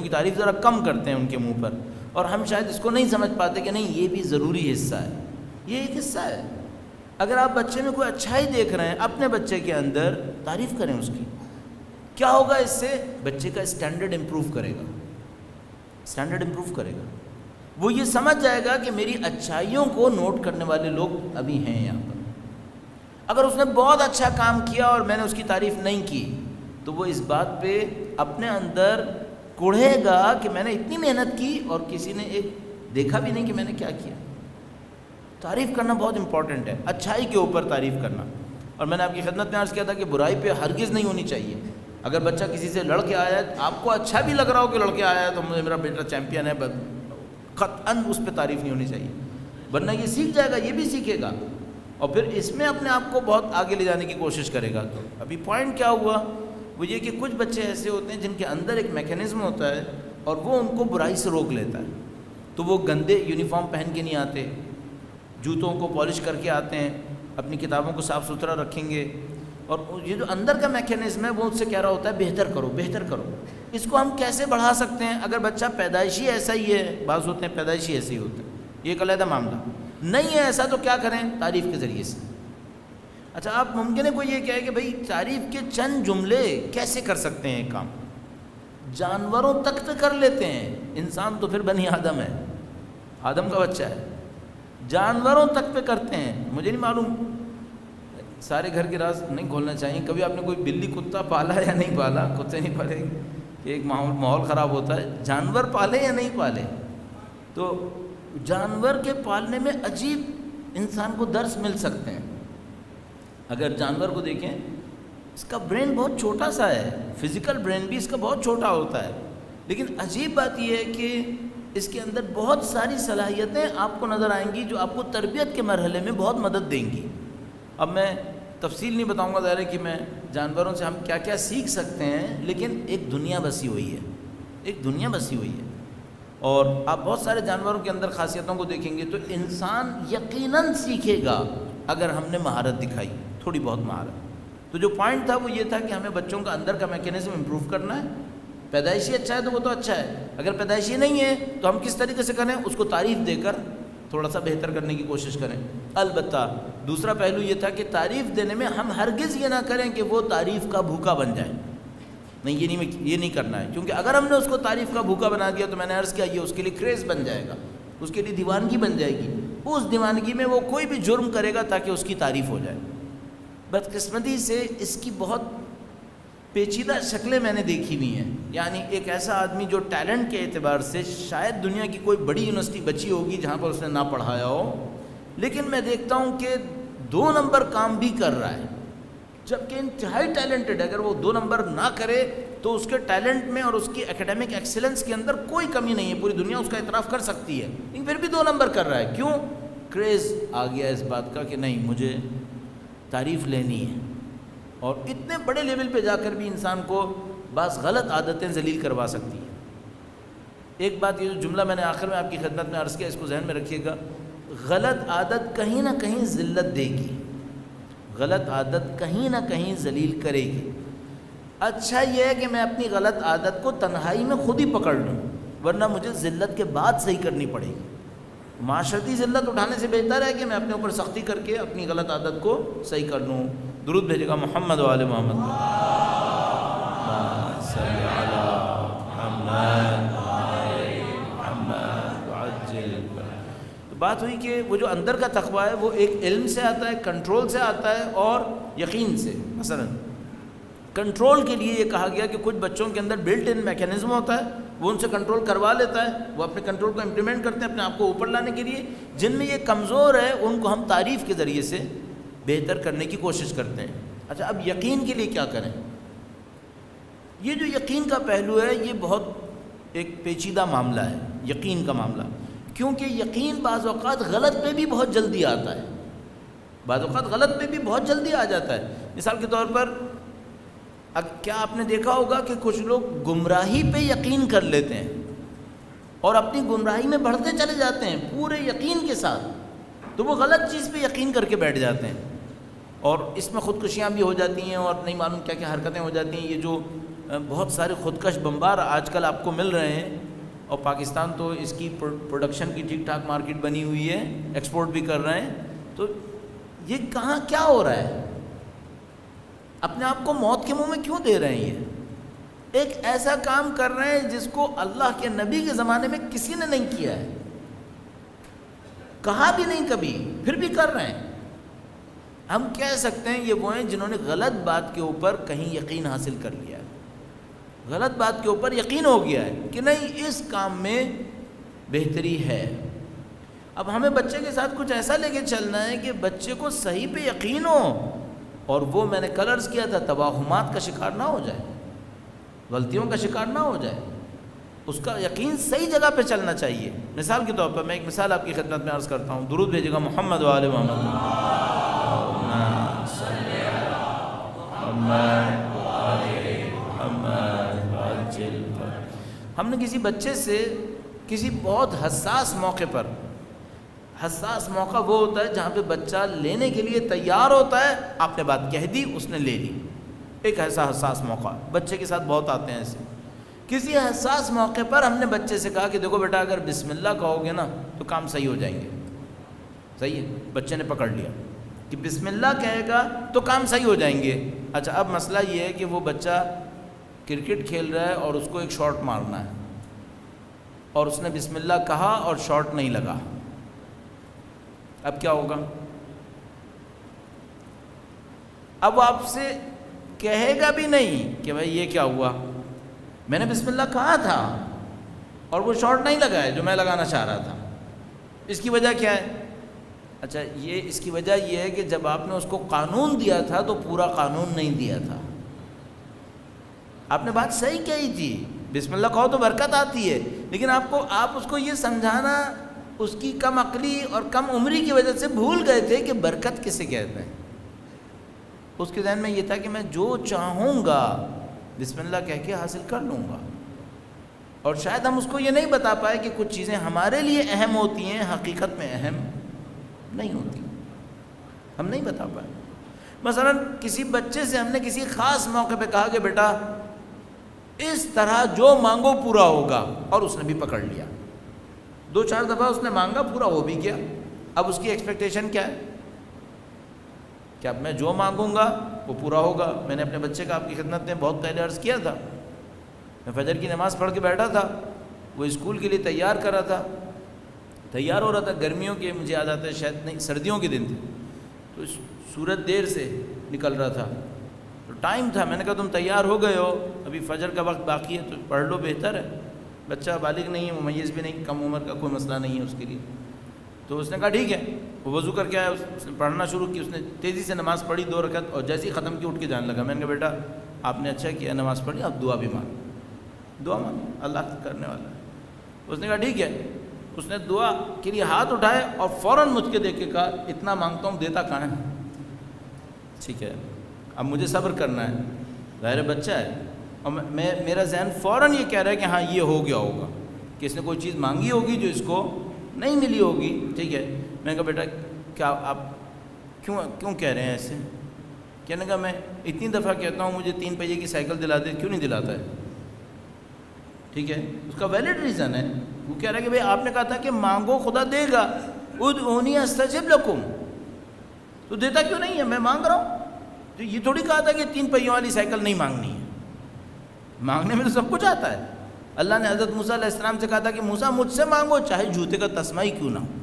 کی تعریف ذرا کم کرتے ہیں ان کے منہ پر، اور ہم شاید اس کو نہیں سمجھ پاتے کہ نہیں، یہ بھی ضروری حصہ ہے، یہ ایک حصہ ہے۔ اگر آپ بچے میں کوئی اچھائی دیکھ رہے ہیں، اپنے بچے کے اندر تعریف کریں اس کی۔ کیا ہوگا اس سے؟ بچے کا اسٹینڈرڈ امپروو کرے گا، وہ یہ سمجھ جائے گا کہ میری اچھائیوں کو نوٹ کرنے والے لوگ ابھی ہیں یہاں پر۔ اگر اس نے بہت اچھا کام کیا اور میں نے اس کی تعریف نہیں کی، تو وہ اس بات پہ اپنے اندر کوڑھے گا کہ میں نے اتنی محنت کی اور کسی نے ایک دیکھا بھی نہیں کہ میں نے کیا کیا۔ تعریف کرنا بہت امپورٹنٹ ہے، اچھائی کے اوپر تعریف کرنا۔ اور میں نے آپ کی خدمت میں عرض کیا تھا کہ برائی پہ ہرگز نہیں ہونی چاہیے۔ اگر بچہ کسی سے لڑ کے آیا ہے، آپ کو اچھا بھی لگ رہا ہو کہ لڑ کے آیا ہے، تو میرا بیٹا چیمپئن ہے، قطعاً اس پہ تعریف نہیں ہونی چاہیے، ورنہ یہ سیکھ جائے گا، یہ بھی سیکھے گا، اور پھر اس میں اپنے آپ کو بہت آگے لے جانے کی کوشش کرے گا۔ تو ابھی پوائنٹ کیا ہوا، وہ یہ کہ کچھ بچے ایسے ہوتے ہیں جن کے اندر ایک میکینزم ہوتا ہے اور وہ ان کو برائی سے روک لیتا ہے۔ تو وہ گندے یونیفارم پہن کے نہیں آتے، جوتوں کو پالش کر کے آتے ہیں، اپنی کتابوں کو صاف ستھرا رکھیں گے، اور یہ جو اندر کا میکینزم ہے وہ ان سے کہہ رہا ہوتا ہے بہتر کرو۔ اس کو ہم کیسے بڑھا سکتے ہیں؟ اگر بچہ پیدائشی ایسا ہی ہے، بعض ہوتے ہیں پیدائشی ایسے ہی ہوتے ہیں، یہ ایک علیحدہ معاملہ، نہیں ہے ایسا تو کیا کریں؟ تعریف کے ذریعے سے۔ اچھا، آپ ممکن ہے کوئی یہ کہے کہ بھائی تعریف کے چند جملے کیسے کر سکتے ہیں کام؟ جانوروں تک تو کر لیتے ہیں، انسان تو پھر بنی آدم ہے، آدم کا بچہ ہے، جانوروں تک پہ کرتے ہیں۔ مجھے نہیں معلوم، سارے گھر کے راز نہیں کھولنا چاہیے، کبھی آپ نے کوئی بلی کتا پالا یا نہیں پالا؟ کتے نہیں پالے، ایک ماحول خراب ہوتا ہے۔ جانور پالے یا نہیں پالے؟ تو جانور کے پالنے میں عجیب انسان کو درس مل سکتے ہیں۔ اگر جانور کو دیکھیں، اس کا برین بہت چھوٹا سا ہے، فزیکل برین بھی اس کا بہت چھوٹا ہوتا ہے، لیکن عجیب بات یہ ہے کہ اس کے اندر بہت ساری صلاحیتیں آپ کو نظر آئیں گی جو آپ کو تربیت کے مرحلے میں بہت مدد دیں گی۔ اب میں تفصیل نہیں بتاؤں گا، ظاہر ہے کہ میں جانوروں سے ہم کیا کیا سیکھ سکتے ہیں، لیکن ایک دنیا بسی ہوئی ہے، اور آپ بہت سارے جانوروں کے اندر خاصیتوں کو دیکھیں گے تو انسان یقیناً سیکھے گا اگر ہم نے مہارت دکھائی، تھوڑی بہت مہارت۔ تو جو پوائنٹ تھا وہ یہ تھا کہ ہمیں بچوں کا اندر کا میکینزم امپروو کرنا ہے۔ پیدائشی اچھا ہے تو وہ تو اچھا ہے، اگر پیدائشی نہیں ہے تو ہم کس طریقے سے کریں؟ اس کو تعریف دے کر تھوڑا سا بہتر کرنے کی کوشش کریں۔ البتہ دوسرا پہلو یہ تھا کہ تعریف دینے میں ہم ہرگز یہ نہ کریں کہ وہ تعریف کا بھوکا بن جائے، نہیں، یہ نہیں کرنا ہے، کیونکہ اگر ہم نے اس کو تعریف کا بھوکا بنا دیا تو میں نے عرض کیا یہ اس کے لیے کریز بن جائے گا، اس کے لیے دیوانگی بن جائے گی، اس دیوانگی میں وہ کوئی بھی جرم کرے گا تاکہ اس کی تعریف ہو جائے۔ بدقسمتی سے اس کی بہت پیچیدہ شکلیں میں نے دیکھی ہوئی ہیں، یعنی ایک ایسا آدمی جو ٹیلنٹ کے اعتبار سے شاید دنیا کی کوئی بڑی یونیورسٹی بچی ہوگی جہاں پر اس نے نہ پڑھایا ہو، لیکن میں دیکھتا ہوں کہ 2 نمبر کام بھی کر رہا ہے، جبکہ انتہائی ٹیلنٹڈ ہے۔ اگر وہ 2 نمبر نہ کرے تو اس کے ٹیلنٹ میں اور اس کی ایکیڈیمک ایکسیلنس کے اندر کوئی کمی نہیں ہے، پوری دنیا اس کا اعتراف کر سکتی ہے، لیکن پھر بھی 2 نمبر کر رہا ہے۔ کیوں؟ کریز آ گیا اس بات کا کہ نہیں، مجھے تعریف لینی ہے، اور اتنے بڑے لیول پہ جا کر بھی انسان کو بعض غلط عادتیں ذلیل کروا سکتی ہیں۔ ایک بات، یہ جو جملہ میں نے آخر میں آپ کی خدمت میں عرض کیا، اس کو ذہن میں رکھیے گا، غلط عادت کہیں نہ کہیں ذلت دے گی، غلط عادت کہیں نہ کہیں ذلیل کرے گی۔ اچھا یہ ہے کہ میں اپنی غلط عادت کو تنہائی میں خود ہی پکڑ لوں، ورنہ مجھے ذلت کے بعد صحیح کرنی پڑے گی۔ معاشرتی ذلت اٹھانے سے بہتر ہے کہ میں اپنے اوپر سختی کر کے اپنی غلط عادت کو صحیح کر لوں۔ درود بھیجے گا محمد و آل محمد۔ صلی علی محمد وعجل۔ بات ہوئی کہ وہ جو اندر کا تقویٰ ہے وہ ایک علم سے آتا ہے، کنٹرول سے آتا ہے اور یقین سے۔ مثلا کنٹرول کے لیے یہ کہا گیا کہ کچھ بچوں کے اندر بلٹ ان میکینزم ہوتا ہے، وہ ان سے کنٹرول کروا لیتا ہے، وہ اپنے کنٹرول کو امپلیمنٹ کرتے ہیں اپنے آپ کو اوپر لانے کے لیے۔ جن میں یہ کمزور ہے ان کو ہم تعریف کے ذریعے سے بہتر کرنے کی کوشش کرتے ہیں۔ اچھا اب یقین کے لیے کیا کریں؟ یہ جو یقین کا پہلو ہے یہ بہت ایک پیچیدہ معاملہ ہے، یقین کا معاملہ، کیونکہ یقین بعض اوقات غلط پہ بھی بہت جلدی آتا ہے، بعض اوقات غلط پہ بھی بہت جلدی آ جاتا ہے۔ مثال کے طور پر کیا آپ نے دیکھا ہوگا کہ کچھ لوگ گمراہی پہ یقین کر لیتے ہیں اور اپنی گمراہی میں بڑھتے چلے جاتے ہیں پورے یقین کے ساتھ، تو وہ غلط چیز پہ یقین کر کے بیٹھ جاتے ہیں اور اس میں خودکشیاں بھی ہو جاتی ہیں اور نہیں معلوم کیا کیا حرکتیں ہو جاتی ہیں۔ یہ جو بہت سارے خودکش بمبار آج کل آپ کو مل رہے ہیں، اور پاکستان تو اس کی پروڈکشن کی ٹھیک ٹھاک مارکیٹ بنی ہوئی ہے، ایکسپورٹ بھی کر رہے ہیں، تو یہ کہاں کیا ہو رہا ہے؟ اپنے آپ کو موت کے منہ میں کیوں دے رہے ہیں؟ یہ ایک ایسا کام کر رہے ہیں جس کو اللہ کے نبی کے زمانے میں کسی نے نہیں کیا ہے، کہا بھی نہیں کبھی، پھر بھی کر رہے ہیں۔ ہم کہہ سکتے ہیں یہ وہ ہیں جنہوں نے غلط بات کے اوپر کہیں یقین حاصل کر لیا ہے، غلط بات کے اوپر یقین ہو گیا ہے کہ نہیں اس کام میں بہتری ہے۔ اب ہمیں بچے کے ساتھ کچھ ایسا لے کے چلنا ہے کہ بچے کو صحیح پہ یقین ہو، اور وہ میں نے کل عرض کیا تھا توہمات کا شکار نہ ہو جائے، غلطیوں کا شکار نہ ہو جائے، اس کا یقین صحیح جگہ پہ چلنا چاہیے۔ مثال کے طور پر میں ایک مثال آپ کی خدمت میں عرض کرتا ہوں، درود بھیجے گا محمد و آل محمد۔ ہم نے کسی بچے سے کسی بہت حساس موقع پر، حساس موقع وہ ہوتا ہے جہاں پہ بچہ لینے کے لیے تیار ہوتا ہے، آپ نے بات کہہ دی اس نے لے لی، ایک ایسا حساس موقع بچے کے ساتھ بہت آتے ہیں ایسے۔ کسی حساس موقع پر ہم نے بچے سے کہا کہ دیکھو بیٹا اگر بسم اللہ کہو گے نا تو کام صحیح ہو جائیں گے، صحیح ہے، بچے نے پکڑ لیا کہ بسم اللہ کہے گا تو کام صحیح ہو جائیں گے۔ اچھا اب مسئلہ یہ ہے کہ وہ بچہ کرکٹ کھیل رہا ہے اور اس کو ایک شاٹ مارنا ہے، اور اس نے بسم اللہ کہا اور شاٹ نہیں لگا، اب کیا ہوگا؟ اب وہ آپ سے کہے گا بھی نہیں کہ بھائی یہ کیا ہوا، میں نے بسم اللہ کہا تھا اور وہ شاٹ نہیں لگا ہے جو میں لگانا چاہ رہا تھا، اس کی وجہ کیا ہے؟ اچھا یہ اس کی وجہ یہ ہے کہ جب آپ نے اس کو قانون دیا تھا تو پورا قانون نہیں دیا تھا، آپ نے بات صحیح کہی تھی، بسم اللہ کہو تو برکت آتی ہے، لیکن آپ اس کو یہ سمجھانا اس کی کم عقلی اور کم عمری کی وجہ سے بھول گئے تھے کہ برکت کسے کہتے ہیں۔ اس کے ذہن میں یہ تھا کہ میں جو چاہوں گا بسم اللہ کہہ کے حاصل کر لوں گا، اور شاید ہم اس کو یہ نہیں بتا پائے کہ کچھ چیزیں ہمارے لیے اہم ہوتی ہیں حقیقت میں اہم نہیں ہوتی، ہم نہیں بتا پائے۔ مثلا کسی بچے سے ہم نے کسی خاص موقع پہ کہا کہ بیٹا اس طرح جو مانگو پورا ہوگا، اور اس نے بھی پکڑ لیا، 2-4 دفعہ اس نے مانگا، پورا ہو بھی گیا، اب اس کی ایکسپیکٹیشن کیا ہے کہ اب میں جو مانگوں گا وہ پورا ہوگا۔ میں نے اپنے بچے کا آپ کی خدمت میں بہت پہلے عرض کیا تھا، میں فجر کی نماز پڑھ کے بیٹھا تھا، وہ اسکول کے لیے تیار کر رہا تھا، تیار ہو رہا تھا، گرمیوں کے مجھے یاد آتا ہے شاید نہیں سردیوں کے دن تھے، تو سورج دیر سے نکل رہا تھا، تو ٹائم تھا، میں نے کہا تم تیار ہو گئے ہو، ابھی فجر کا وقت باقی ہے تو پڑھ لو بہتر ہے، بچہ بالغ نہیں ہے، ممیز بھی نہیں، کم عمر کا کوئی مسئلہ نہیں ہے اس کے لیے۔ تو اس نے کہا ٹھیک ہے، وہ وضو کر کے آیا، اس نے پڑھنا شروع کی، اس نے تیزی سے نماز پڑھی 2 رکعت، اور جیسے ہی ختم کی اٹھ کے جانے لگا۔ میں نے کہا بیٹا آپ نے اچھا کیا نماز پڑھی، اب دعا بھی مانگ، دعا مانگ، اللہ کرنے والا ہے۔ اس نے کہا ٹھیک ہے، اس نے دعا کے لیے ہاتھ اٹھائے اور فوراً مجھ کے دیکھ کے کہا اتنا مانگتا ہوں دیتا کہاں ہے؟ ٹھیک ہے اب مجھے صبر کرنا ہے، ظاہر بچہ ہے، اور میرا ذہن فوراً یہ کہہ رہا ہے کہ ہاں یہ ہو گیا ہوگا، کہ اس نے کوئی چیز مانگی ہوگی جو اس کو نہیں ملی ہوگی، ٹھیک ہے. میں نے کہا بیٹا کیا آپ کیوں کہہ رہے ہیں ایسے؟ کہنے کا میں اتنی دفعہ کہتا ہوں مجھے 3 پہیے کی سائیکل دلا دے، کیوں نہیں دلاتا ہے؟ ٹھیک ہے، اس کا ویلڈ ریزن ہے. وہ کہہ رہا ہے کہ بھئی آپ نے کہا تھا کہ مانگو خدا دے گا، ادعونی استجب لکم، تو دیتا کیوں نہیں ہے؟ میں مانگ رہا ہوں. تو یہ تھوڑی کہا تھا کہ 3 پہیوں والی سائیکل نہیں مانگنی ہے. مانگنے میں تو سب کچھ آتا ہے. اللہ نے حضرت موسیٰ علیہ السلام سے کہا تھا کہ موسیٰ مجھ سے مانگو چاہے جوتے کا تسمہ ہی کیوں نہ ہو.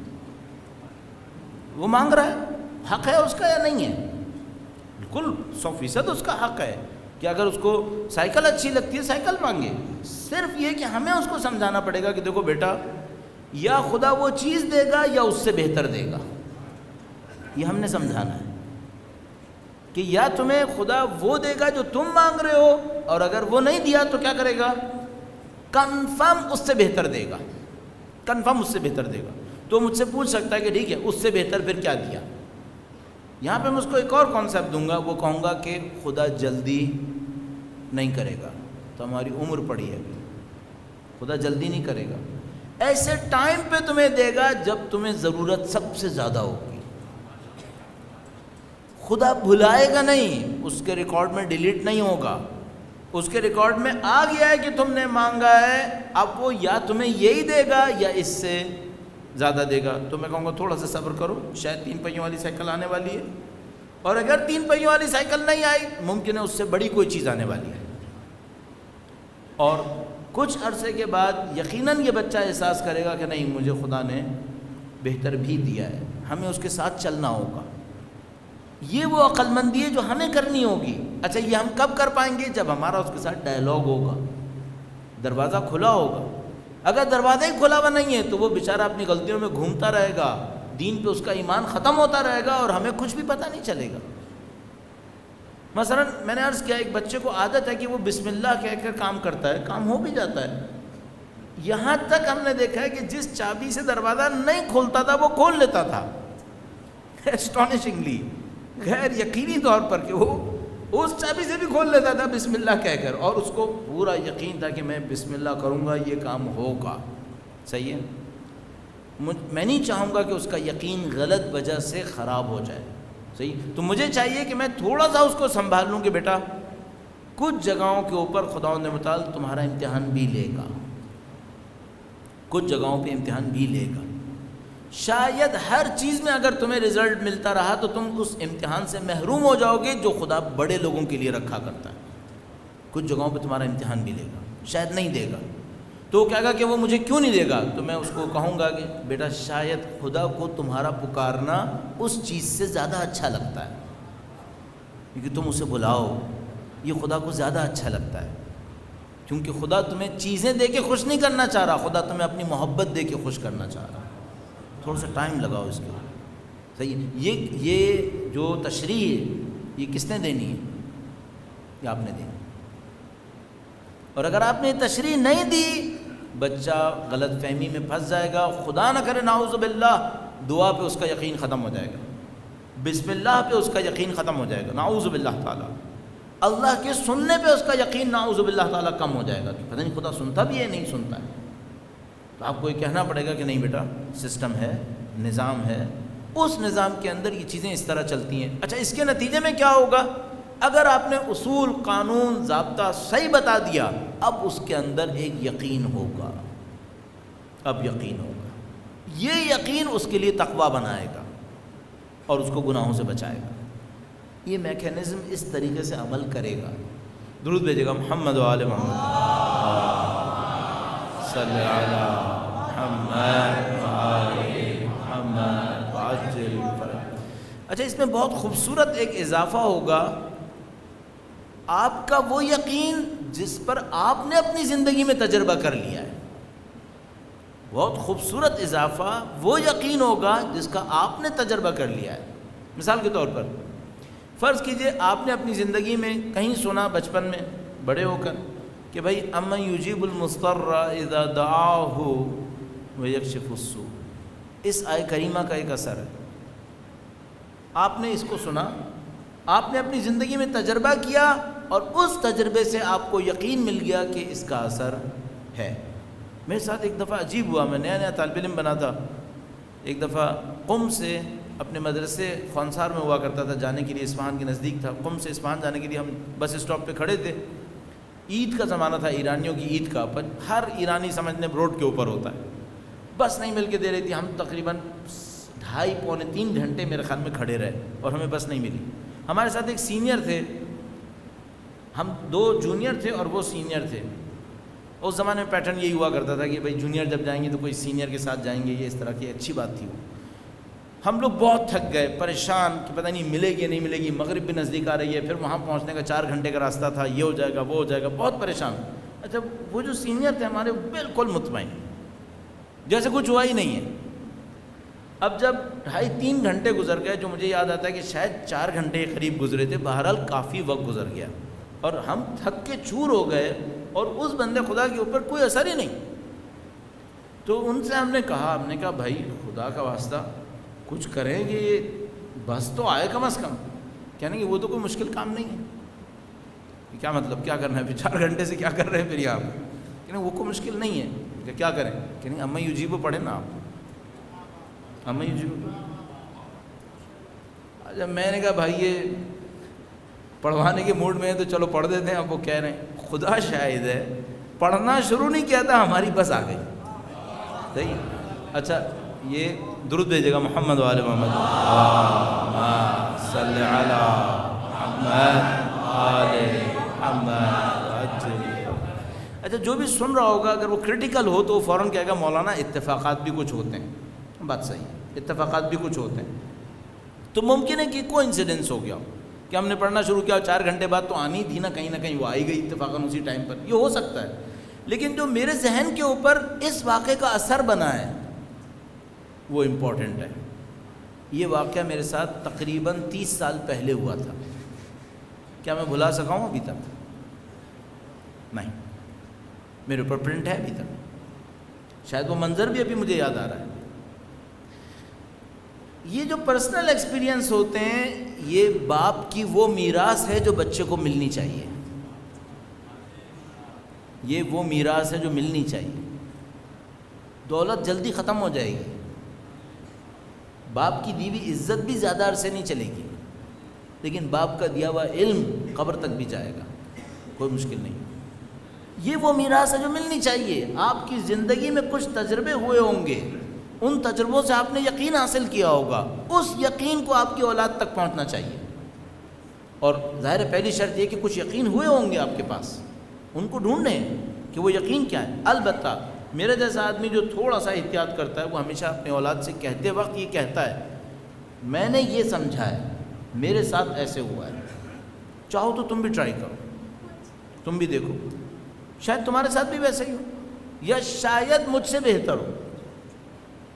وہ مانگ رہا ہے، حق ہے اس کا یا نہیں ہے؟ بالکل 100% اس کا حق ہے کہ اگر اس کو سائیکل اچھی لگتی ہے سائیکل مانگے. صرف یہ کہ ہمیں اس کو سمجھانا پڑے گا کہ دیکھو بیٹا، یا خدا وہ چیز دے گا یا اس سے بہتر دے گا. یہ ہم نے سمجھانا ہے کہ یا تمہیں خدا وہ دے گا جو تم مانگ رہے ہو، اور اگر وہ نہیں دیا تو کیا کرے گا؟ کنفرم اس سے بہتر دے گا، کنفرم اس سے بہتر دے گا. تو مجھ سے پوچھ سکتا ہے کہ ٹھیک ہے اس سے بہتر پھر کیا دیا؟ یہاں پہ میں اس کو ایک اور کانسیپٹ دوں گا. وہ کہوں گا کہ خدا جلدی نہیں کرے گا، تو ہماری عمر پڑی ہے، خدا جلدی نہیں کرے گا. ایسے ٹائم پہ تمہیں دے گا جب تمہیں ضرورت سب سے زیادہ ہوگی. خدا بھلائے گا نہیں، اس کے ریکارڈ میں ڈیلیٹ نہیں ہوگا. اس کے ریکارڈ میں آ گیا ہے کہ تم نے مانگا ہے، اب وہ یا تمہیں یہی دے گا یا اس سے زیادہ دے گا. تو میں کہوں گا تھوڑا سا صبر کرو، شاید 3 پہیوں والی سائیکل آنے والی ہے، اور اگر 3 پہیوں والی سائیکل نہیں آئی ممکن ہے اس سے بڑی کوئی چیز آنے والی ہے. اور کچھ عرصے کے بعد یقیناً یہ بچہ احساس کرے گا کہ نہیں مجھے خدا نے بہتر بھی دیا ہے. ہمیں اس کے ساتھ چلنا ہوگا. یہ وہ عقل مندی ہے جو ہمیں کرنی ہوگی. اچھا یہ ہم کب کر پائیں گے؟ جب ہمارا اس کے ساتھ ڈائلاگ ہوگا، دروازہ کھلا ہوگا. اگر دروازہ ہی کھلا ہوا نہیں ہے تو وہ بیچارہ اپنی غلطیوں میں گھومتا رہے گا، دین پہ اس کا ایمان ختم ہوتا رہے گا اور ہمیں کچھ بھی پتہ نہیں چلے گا. مثلا میں نے عرض کیا ایک بچے کو عادت ہے کہ وہ بسم اللہ کہہ کر کام کرتا ہے، کام ہو بھی جاتا ہے. یہاں تک ہم نے دیکھا ہے کہ جس چابی سے دروازہ نہیں کھولتا تھا وہ کھول لیتا تھا، اسٹانشنگلی، غیر یقینی طور پر، کہ وہ اس چابی سے بھی کھول لیتا تھا بسم اللہ کہہ کر، اور اس کو پورا یقین تھا کہ میں بسم اللہ کروں گا یہ کام ہوگا. صحیح ہے؟ میں نہیں چاہوں گا کہ اس کا یقین غلط وجہ سے خراب ہو جائے. صحیح؟ تو مجھے چاہیے کہ میں تھوڑا سا اس کو سنبھال لوں کہ بیٹا کچھ جگہوں کے اوپر خداوند متعال تمہارا امتحان بھی لے گا، کچھ جگہوں پہ امتحان بھی لے گا. شاید ہر چیز میں اگر تمہیں رزلٹ ملتا رہا تو تم اس امتحان سے محروم ہو جاؤ گے جو خدا بڑے لوگوں کے لیے رکھا کرتا ہے. کچھ جگہوں پہ تمہارا امتحان بھی لے گا، شاید نہیں دے گا. تو کہے گا کہ وہ مجھے کیوں نہیں دے گا؟ تو میں اس کو کہوں گا کہ بیٹا شاید خدا کو تمہارا پکارنا اس چیز سے زیادہ اچھا لگتا ہے، کیونکہ تم اسے بلاؤ، یہ خدا کو زیادہ اچھا لگتا ہے. کیونکہ خدا تمہیں چیزیں دے کے خوش نہیں کرنا چاہ رہا، خدا تمہیں اپنی محبت دے کے خوش کرنا چاہ رہا. تھوڑا سا ٹائم لگاؤ اس کے. صحیح ہے؟ یہ جو تشریح ہے یہ کس نے دینی ہے؟ یہ آپ نے دینی. اور اگر آپ نے تشریح نہیں دی بچہ غلط فہمی میں پھنس جائے گا. خدا نہ کرے نعوذ باللہ دعا پہ اس کا یقین ختم ہو جائے گا، بسم اللہ پہ اس کا یقین ختم ہو جائے گا نعوذ باللہ تعالیٰ. اللہ کے سننے پہ اس کا یقین نعوذ باللہ تعالیٰ کم ہو جائے گا کہ پتہ نہیں خدا سنتا بھی ہے نہیں سنتا ہے. تو آپ کو یہ کہنا پڑے گا کہ نہیں بیٹا سسٹم ہے، نظام ہے، اس نظام کے اندر یہ چیزیں اس طرح چلتی ہیں. اچھا اس کے نتیجے میں کیا ہوگا؟ اگر آپ نے اصول، قانون، ضابطہ صحیح بتا دیا اب اس کے اندر ایک یقین ہوگا. اب یقین ہوگا، یہ یقین اس کے لیے تقویٰ بنائے گا اور اس کو گناہوں سے بچائے گا. یہ میکینزم اس طریقے سے عمل کرے گا. درود بھیجے گا محمد و آل محمد صلی علی محمد و آل محمد وعجل فرج. اچھا اس میں بہت خوبصورت ایک اضافہ ہوگا، آپ کا وہ یقین جس پر آپ نے اپنی زندگی میں تجربہ کر لیا ہے. بہت خوبصورت اضافہ وہ یقین ہوگا جس کا آپ نے تجربہ کر لیا ہے. مثال کے طور پر فرض کیجئے آپ نے اپنی زندگی میں کہیں سنا بچپن میں بڑے ہو کر کہ بھائی امن یجیب المضطر اذا دعاہ ویکشف السوء. اس آیہ کریمہ کا ایک اثر ہے. آپ نے اس کو سنا، آپ نے اپنی زندگی میں تجربہ کیا اور اس تجربے سے آپ کو یقین مل گیا کہ اس کا اثر ہے. میرے ساتھ ایک دفعہ عجیب ہوا، میں نیا طالب علم بنا تھا ایک دفعہ قم سے اپنے مدرسے خونسار میں ہوا کرتا تھا، جانے کے لیے اصفہان کے نزدیک تھا، قم سے اصفہان جانے کے لیے ہم بس اسٹاپ پہ کھڑے تھے. عید کا زمانہ تھا، ایرانیوں کی عید کا، پر ہر ایرانی سمجھنے روڈ کے اوپر ہوتا ہے. بس نہیں مل کے دے رہی تھی، ہم تقریباً 2.5 پونے 3 گھنٹے میرے خیال میں کھڑے رہے اور ہمیں بس نہیں ملی. ہمارے ساتھ ایک سینئر تھے، ہم 2 جونیئر تھے اور وہ سینئر تھے. اس زمانے میں پیٹرن یہی ہوا کرتا تھا کہ بھائی جونیئر جب جائیں گے تو کوئی سینئر کے ساتھ جائیں گے، یہ اس طرح کی اچھی بات تھی. وہ ہم لوگ بہت تھک گئے، پریشان کہ پتہ نہیں ملے گی نہیں ملے گی، مغرب بھی نزدیک آ رہی ہے، پھر وہاں پہنچنے کا 4 گھنٹے کا راستہ تھا، یہ ہو جائے گا وہ ہو جائے گا، بہت پریشان. اچھا وہ جو سینئر تھے ہمارے بالکل مطمئن، جیسے کچھ ہوا ہی نہیں ہے. اب جب 2.5-3 گھنٹے گزر گئے، جو مجھے یاد آتا ہے کہ شاید 4 گھنٹے کے قریب گزرے تھے، بہرحال کافی وقت گزر گیا اور ہم تھک کے چور ہو گئے اور اس بندے خدا کے اوپر کوئی اثر ہی نہیں. تو ان سے ہم نے کہا بھائی خدا کا واسطہ کچھ کریں کہ یہ بس تو آئے کم از کم. کہنے کہ وہ تو کوئی مشکل کام نہیں ہے. کیا مطلب کیا کرنا ہے پھر 4 گھنٹے سے کیا کر رہے ہیں پھر یہاں پہ؟ کہنے وہ کوئی مشکل نہیں ہے کہ کیا کریں. کہنے اما یجیبو پڑھیں نا آپ، اما یجیبو. جب میں نے کہا بھائی یہ پڑھوانے کے موڈ میں ہے تو چلو پڑھ دیتے ہیں. اب وہ کہہ رہے ہیں خدا شاہد ہے پڑھنا شروع نہیں کیا تھا ہماری بس آ گئی. صحیح. اچھا یہ درود بھیجے گا محمد وآل محمد، اللہم صلی علی محمد آل محمد. اچھا جو بھی سن رہا ہوگا اگر وہ کرٹیکل ہو تو وہ فوراً کہے گا مولانا اتفاقات بھی کچھ ہوتے ہیں. بات صحیح ہے، اتفاقات بھی کچھ ہوتے ہیں. تو ممکن ہے کہ کوئی انسیڈنس ہو گیا ہو کہ ہم نے پڑھنا شروع کیا 4 گھنٹے بعد تو آنی تھی نا کہیں وہ آئی گئی اتفاقاً اسی ٹائم پر، یہ ہو سکتا ہے. لیکن جو میرے ذہن کے اوپر اس واقعے کا اثر بنا ہے وہ امپورٹنٹ ہے. یہ واقعہ میرے ساتھ تقریباً 30 سال پہلے ہوا تھا. کیا میں بھلا سکا ہوں ابھی تک؟ نہیں، میرے اوپر پرنٹ ہے ابھی تک. شاید وہ منظر بھی ابھی مجھے یاد آ رہا ہے. یہ جو پرسنل ایکسپیرینس ہوتے ہیں یہ باپ کی وہ میراث ہے جو بچے کو ملنی چاہیے. یہ وہ میراث ہے جو ملنی چاہیے. دولت جلدی ختم ہو جائے گی، باپ کی دی ہوئی عزت بھی زیادہ عرصے نہیں چلے گی، لیکن باپ کا دیا ہوا علم قبر تک بھی جائے گا، کوئی مشکل نہیں. یہ وہ میراث ہے جو ملنی چاہیے. آپ کی زندگی میں کچھ تجربے ہوئے ہوں گے، ان تجربوں سے آپ نے یقین حاصل کیا ہوگا، اس یقین کو آپ کی اولاد تک پہنچنا چاہیے. اور ظاہر ہے پہلی شرط یہ کہ کچھ یقین ہوئے ہوں گے آپ کے پاس، ان کو ڈھونڈیں کہ وہ یقین کیا ہے. البتہ میرے جیسا آدمی جو تھوڑا سا احتیاط کرتا ہے وہ ہمیشہ اپنے اولاد سے کہتے وقت یہ کہتا ہے میں نے یہ سمجھا ہے، میرے ساتھ ایسے ہوا ہے، چاہو تو تم بھی ٹرائی کرو، تم بھی دیکھو، شاید تمہارے ساتھ بھی ویسے ہی ہو یا شاید مجھ سے بہتر ہو.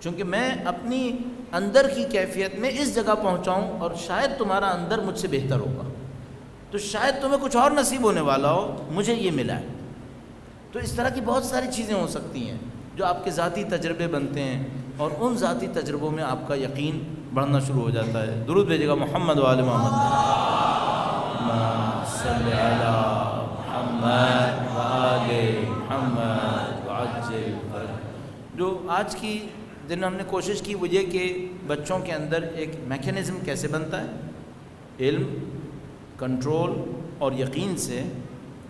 چونکہ میں اپنی اندر کی کیفیت میں اس جگہ پہنچاؤں اور شاید تمہارا اندر مجھ سے بہتر ہوگا، تو شاید تمہیں کچھ اور نصیب ہونے والا ہو، مجھے یہ ملا ہے. تو اس طرح کی بہت ساری چیزیں ہو سکتی ہیں جو آپ کے ذاتی تجربے بنتے ہیں اور ان ذاتی تجربوں میں آپ کا یقین بڑھنا شروع ہو جاتا ہے. درود بھیجے گا محمد وآل محمد، اللہم صلی علی محمد وآل محمد وعجل فرج. جو آج کی دن ہم نے کوشش کی وہ یہ کہ بچوں کے اندر ایک میکینزم کیسے بنتا ہے علم، کنٹرول اور یقین سے،